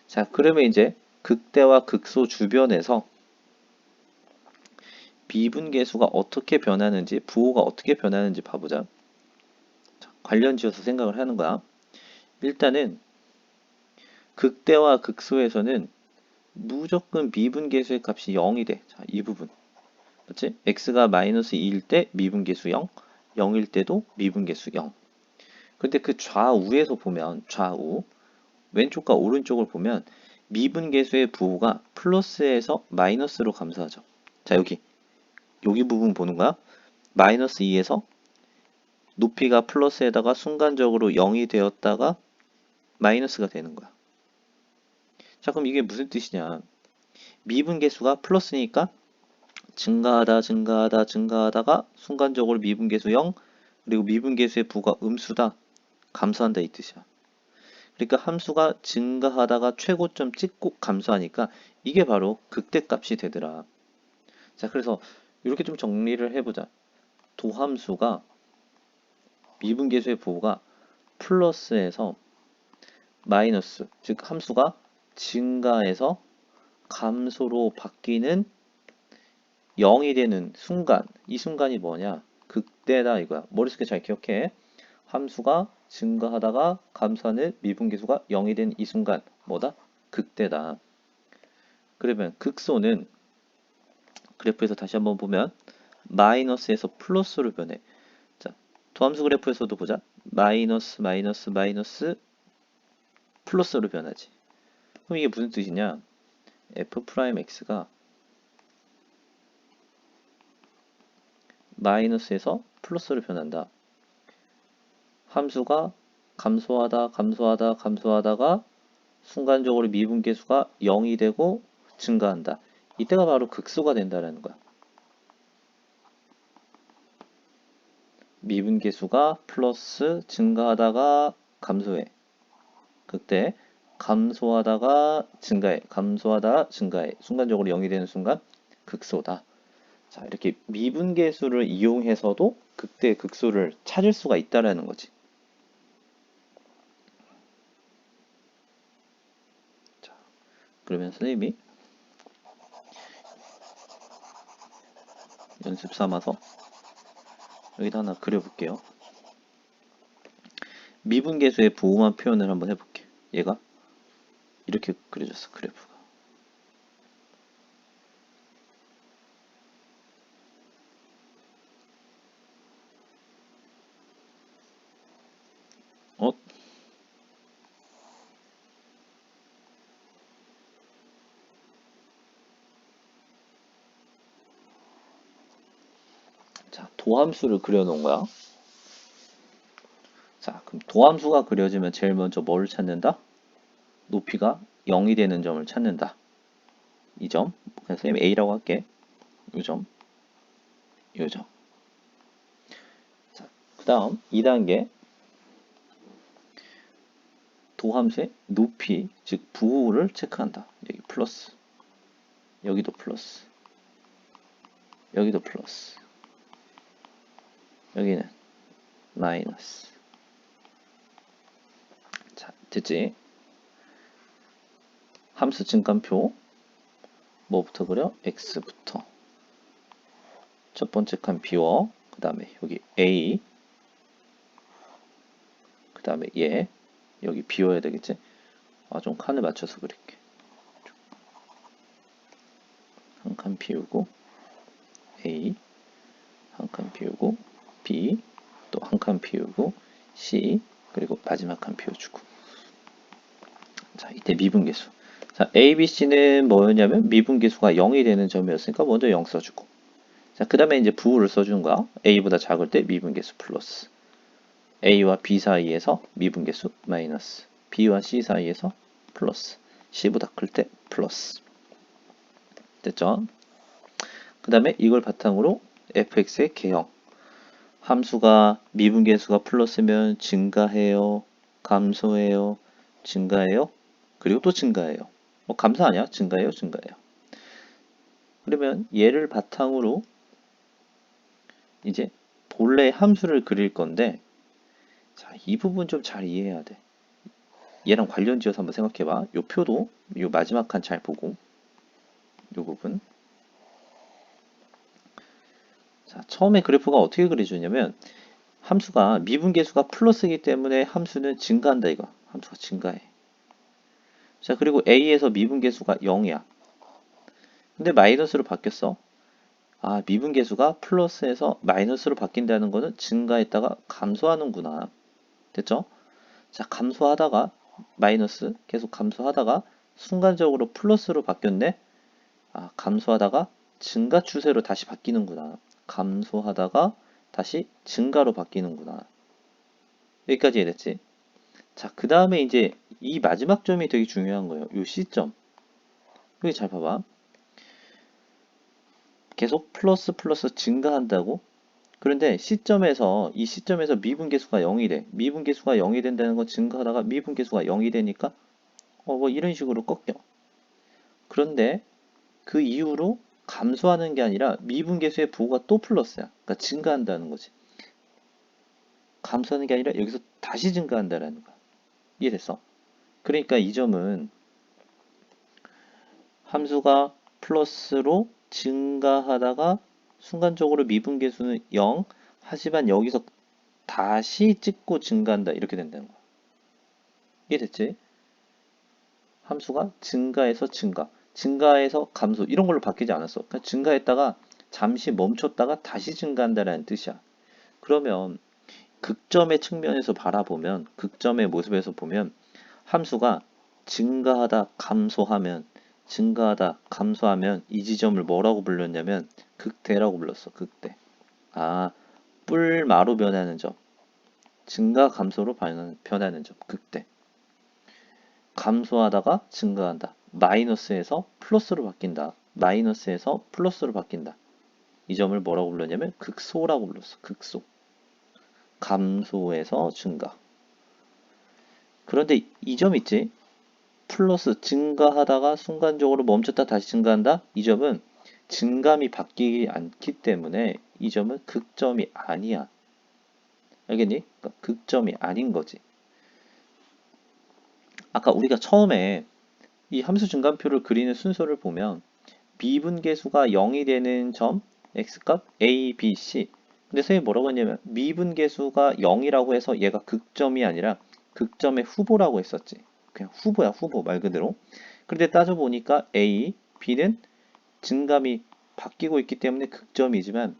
자, 그러면 이제 극대와 극소 주변에서 미분계수가 어떻게 변하는지, 부호가 어떻게 변하는지 봐보자. 자, 관련 지어서 생각을 하는 거야. 일단은 극대와 극소에서는 무조건 미분계수의 값이 0이 돼. 자, 이 부분. 그렇지? x가 마이너스 2일 때 미분계수 0, 0일 때도 미분계수 0. 근데 그 좌우에서 보면 좌우 왼쪽과 오른쪽을 보면 미분계수의 부호가 플러스에서 마이너스로 감소하죠. 자, 여기 부분 보는 거야. 마이너스 2에서 높이가 플러스에다가 순간적으로 0이 되었다가 마이너스가 되는 거야. 자, 그럼 이게 무슨 뜻이냐? 미분계수가 플러스니까 증가하다가 순간적으로 미분계수 0, 그리고 미분계수의 부가 음수다, 감소한다 이 뜻이야. 그러니까 함수가 증가하다가 최고점 찍고 감소하니까 이게 바로 극대값이 되더라. 자, 그래서 이렇게 좀 정리를 해보자. 도함수가 미분계수의 부호가 플러스에서 마이너스, 즉 함수가 증가해서 감소로 바뀌는 0이 되는 순간, 이 순간이 뭐냐? 극대다 이거야. 머릿속에 잘 기억해. 함수가 증가하다가 감소하는 미분계수가 0이 된 이 순간, 뭐다? 극대다. 그러면 극소는 그래프에서 다시 한번 보면 마이너스에서 플러스로 변해. 자, 도함수 그래프에서도 보자. 마이너스 플러스로 변하지. 그럼 이게 무슨 뜻이냐? f'x가 마이너스에서 플러스로 변한다. 함수가 감소하다가 순간적으로 미분계수가 0이 되고 증가한다. 이때가 바로 극소가 된다는 거야. 미분계수가 플러스 증가하다가 감소해. 그때 감소하다가 증가해. 순간적으로 0이 되는 순간 극소다. 자, 이렇게 미분계수를 이용해서도 극대 극소를 찾을 수가 있다라는 거지. 자, 그러면 선생님이 연습 삼아서 여기다 하나 그려볼게요. 미분계수의 부호만 표현을 한번 해볼게. 얘가 이렇게 그려졌어, 그래프가. 어? 자, 도함수를 그려놓은 거야. 자, 그럼 도함수가 그려지면 제일 먼저 뭐를 찾는다? 높이가 0이 되는 점을 찾는다. 이 점, 그래서 선생님 A라고 할게. 이 점, 이 점. 자, 그 다음 2단계 도함수의 높이, 즉 부호를 체크한다. 여기 플러스, 여기도 플러스, 여기도 플러스, 여기는 마이너스. 자, 됐지? 함수 증감표 뭐부터 그려? x부터. 첫 번째 칸 비워. 그 다음에 여기 a. 그 다음에 얘. 여기 비워야 되겠지? 아, 좀 칸을 맞춰서 그릴게. 한 칸 비우고 a. 한 칸 비우고 b. 또 한 칸 비우고 c. 그리고 마지막 칸 비워주고. 자, 이때 미분계수. 자, a, b, c는 뭐였냐면 미분계수가 0이 되는 점이었으니까 먼저 0 써주고. 자, 그 다음에 이제 부호를 써주는 거야. a보다 작을 때 미분계수 플러스. a와 b 사이에서 미분계수 마이너스. b와 c 사이에서 플러스. c보다 클 때 플러스. 됐죠? 그 다음에 이걸 바탕으로 fx의 개형. 함수가 미분계수가 플러스면 증가해요, 감소해요, 증가해요, 그리고 또 증가해요. 뭐 감소 아니야? 증가해요. 그러면 얘를 바탕으로 이제 본래 함수를 그릴 건데, 자, 이 부분 좀 잘 이해해야 돼. 얘랑 관련 지어서 한번 생각해봐. 요 표도 요 마지막 칸 잘 보고, 요 부분. 자, 처음에 그래프가 어떻게 그려주냐면 함수가 미분계수가 플러스이기 때문에 함수는 증가한다 이거. 함수가 증가해. 자, 그리고 a에서 미분계수가 0이야. 근데 마이너스로 바뀌었어. 아, 미분계수가 플러스에서 마이너스로 바뀐다는 거는 증가했다가 감소하는구나. 됐죠? 자, 감소하다가 마이너스 계속 감소하다가 순간적으로 플러스로 바뀌었네. 아, 감소하다가 증가 추세로 다시 바뀌는구나. 감소하다가 다시 증가로 바뀌는구나. 여기까지 이해됐지? 자, 그 다음에 이제 이 마지막 점이 되게 중요한 거예요. 이 C점. 여기 잘 봐봐. 계속 플러스 플러스 증가한다고? 그런데 이 시점에서 미분계수가 0이 돼. 미분계수가 0이 된다는 건 증가하다가 미분계수가 0이 되니까 뭐 이런 식으로 꺾여. 그런데 그 이후로 감소하는 게 아니라 미분계수의 부호가 또 플러스야. 그러니까 증가한다는 거지. 감소하는 게 아니라 여기서 다시 증가한다라는 거야. 이해됐어? 그러니까 이 점은 함수가 플러스로 증가하다가 순간적으로 미분계수는 0, 하지만 여기서 다시 찍고 증가한다. 이렇게 된다는 거야. 이해됐지? 함수가 증가해서 증가, 증가해서 감소 이런 걸로 바뀌지 않았어. 그러니까 증가했다가 잠시 멈췄다가 다시 증가한다는 뜻이야. 그러면 극점의 측면에서 바라보면 극점의 모습에서 보면 함수가 증가하다 감소하면 증가하다 감소하면 이 지점을 뭐라고 불렀냐면 극대라고 불렀어. 극대. 아, 뿔마로 변하는 점. 증가 감소로 변하는 점. 극대. 감소하다가 증가한다. 마이너스에서 플러스로 바뀐다. 마이너스에서 플러스로 바뀐다. 이 점을 뭐라고 불렀냐면 극소라고 불렀어. 극소. 감소에서 증가. 그런데 이 점 있지? 플러스 증가하다가 순간적으로 멈췄다 다시 증가한다? 이 점은 증감이 바뀌지 않기 때문에 이 점은 극점이 아니야. 알겠니? 그러니까 극점이 아닌 거지. 아까 우리가 처음에 이 함수 증감표를 그리는 순서를 보면 미분계수가 0이 되는 점 x값 a, b, c. 근데 선생님이 뭐라고 했냐면 미분계수가 0이라고 해서 얘가 극점이 아니라 극점의 후보라고 했었지. 그냥 후보야, 후보 말 그대로. 그런데 따져보니까 a, b는 증감이 바뀌고 있기 때문에 극점이지만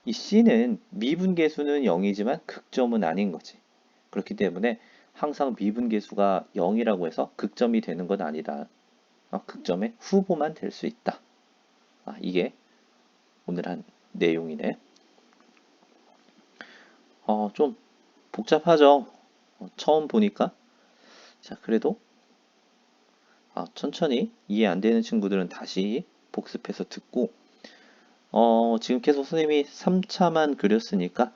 이 c는 미분계수는 0이지만 극점은 아닌 거지. 그렇기 때문에 항상 미분계수가 0이라고 해서 극점이 되는 건 아니다. 극점의 후보만 될 수 있다. 이게 오늘 한 내용이네. 좀 복잡하죠? 처음 보니까. 자, 그래도 천천히 이해 안 되는 친구들은 다시 복습해서 듣고, 지금 계속 선생님이 3차만 그렸으니까,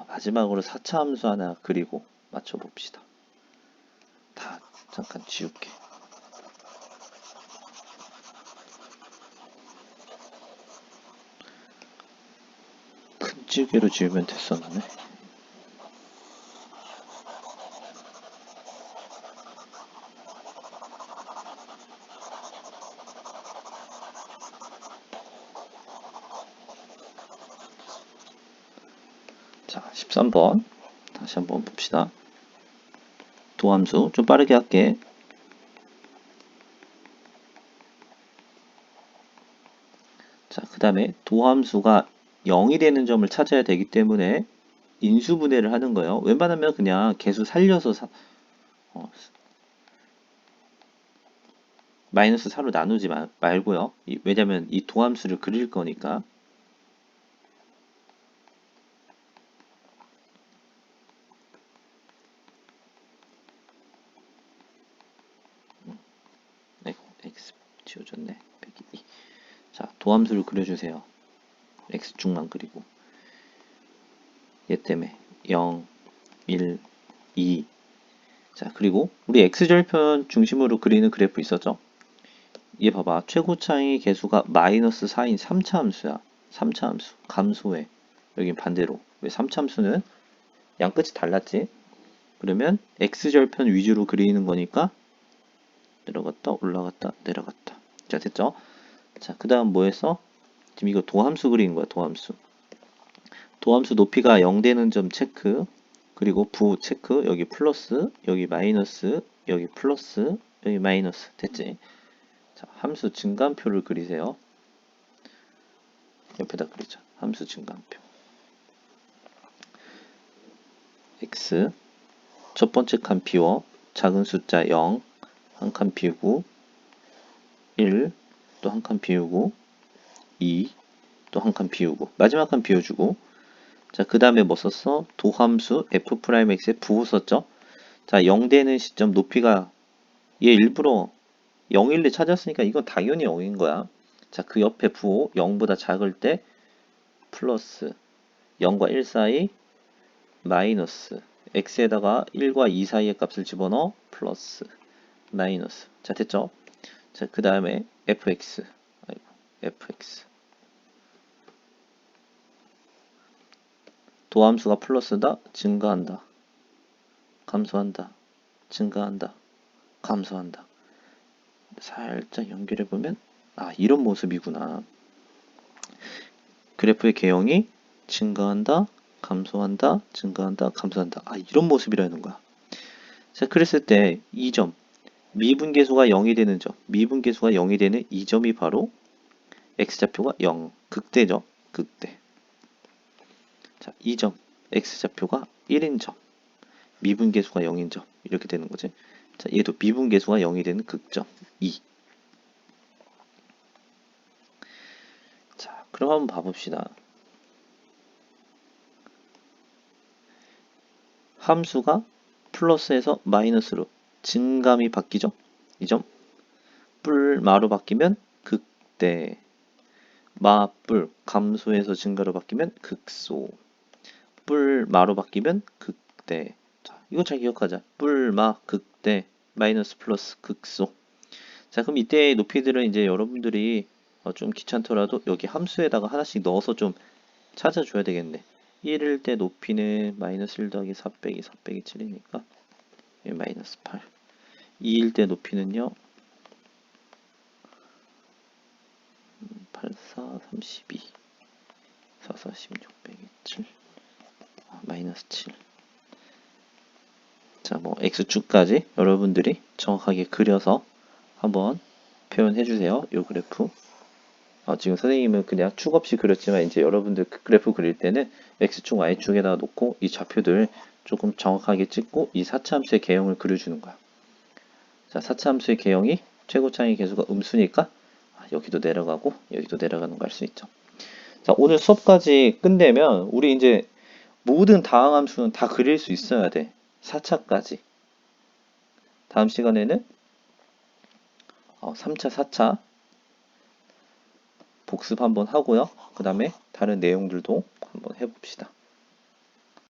마지막으로 4차 함수 하나 그리고 맞춰봅시다. 다 잠깐 지울게. 큰 찌개로 지우면 됐었네. 자, 13번 다시 한번 봅시다. 도함수 좀 빠르게 할게. 자, 그 다음에 도함수가 0이 되는 점을 찾아야 되기 때문에 인수분해를 하는 거예요. 웬만하면 그냥 개수 살려서 마이너스 4로 나누지 말고요. 왜냐면 이 도함수를 그릴 거니까. x 지워졌네. 102. 자, 도함수를 그려주세요. x축만 그리고 얘 때문에 0, 1, 2. 자, 그리고 우리 x절편 중심으로 그리는 그래프 있었죠? 얘 봐봐. 최고차의 개수가 마이너스 4인 3차 함수야. 3차 함수. 감소해. 여긴 반대로. 왜 3차 함수는 양끝이 달랐지? 그러면 x절편 위주로 그리는 거니까 내려갔다 올라갔다 내려갔다. 자, 됐죠? 자, 그 다음 뭐 했어? 지금 이거 도함수 그리는 거야. 도함수. 도함수 높이가 0 되는 점 체크. 그리고 부 체크. 여기 플러스, 여기 마이너스, 여기 플러스, 여기 마이너스. 됐지? 자, 함수 증감표를 그리세요. 옆에다 그리자. 함수 증감표. x 첫 번째 칸 비워. 작은 숫자 0, 한 칸 비우고 1, 또 한 칸 비우고 2, 또 한 칸 비우고 마지막 칸 비워주고 자, 그 다음에 뭐 썼어? 도함수 f'x에 부호 썼죠? 자, 0 되는 시점 높이가 얘 일부러 0, 1을 찾았으니까 이건 당연히 0인 거야. 자, 그 옆에 부호 0보다 작을 때 플러스 0과 1 사이 마이너스 x에다가 1과 2 사이의 값을 집어넣어 플러스 마이너스. 자, 됐죠? 자, 그 다음에 fx 아이고, fx 도함수가 플러스다 증가한다 감소한다 증가한다 감소한다. 살짝 연결해 보면 아, 이런 모습이구나. 그래프의 개형이 증가한다 감소한다 증가한다 감소한다. 아, 이런 모습이라는 거야. 자, 그랬을 때 이 점 미분계수가 0이 되는 점 미분계수가 0이 되는 이 점이 바로 x좌표가 0 극대죠. 극대. 자, 이 점 x좌표가 1인 점 미분계수가 0인 점 이렇게 되는 거지. 자, 얘도 미분계수가 0이 되는 극점 2. 자, 그럼 한번 봐봅시다. 함수가 플러스에서 마이너스로 증감이 바뀌죠. 이 점 뿔 마로 바뀌면 극대 마뿔 감소에서 증가로 바뀌면 극소 뿔 마로 바뀌면 극대. 자, 이거 잘 기억하자. 뿔 마 극대 마이너스 플러스 극소. 자, 그럼 이때의 높이들은 이제 여러분들이 좀 귀찮더라도 여기 함수에다가 하나씩 넣어서 좀 찾아줘야 되겠네. 1일 때 높이는 마이너스 1 더하기 4 빼기 4 빼기 7이니까 마이너스 8. 2일 때 높이는요 8, 4, 32 4, 4, 16 빼기 7 마이너스 7. 자, 뭐 x축까지 여러분들이 정확하게 그려서 한번 표현해 주세요. 요 그래프. 지금 선생님은 그냥 축 없이 그렸지만 이제 여러분들 그 그래프 그릴 때는 x축, y축에다 놓고 이 좌표들 조금 정확하게 찍고 이 사차함수의 개형을 그려주는 거야. 자, 사차함수의 개형이 최고차의 계수가 음수니까 여기도 내려가고 여기도 내려가는 거 알 수 있죠. 자, 오늘 수업까지 끝내면 우리 이제 모든 다항함수는 다 그릴 수 있어야 돼. 4차까지. 다음 시간에는 3차, 4차 복습 한번 하고요. 그 다음에 다른 내용들도 한번 해봅시다.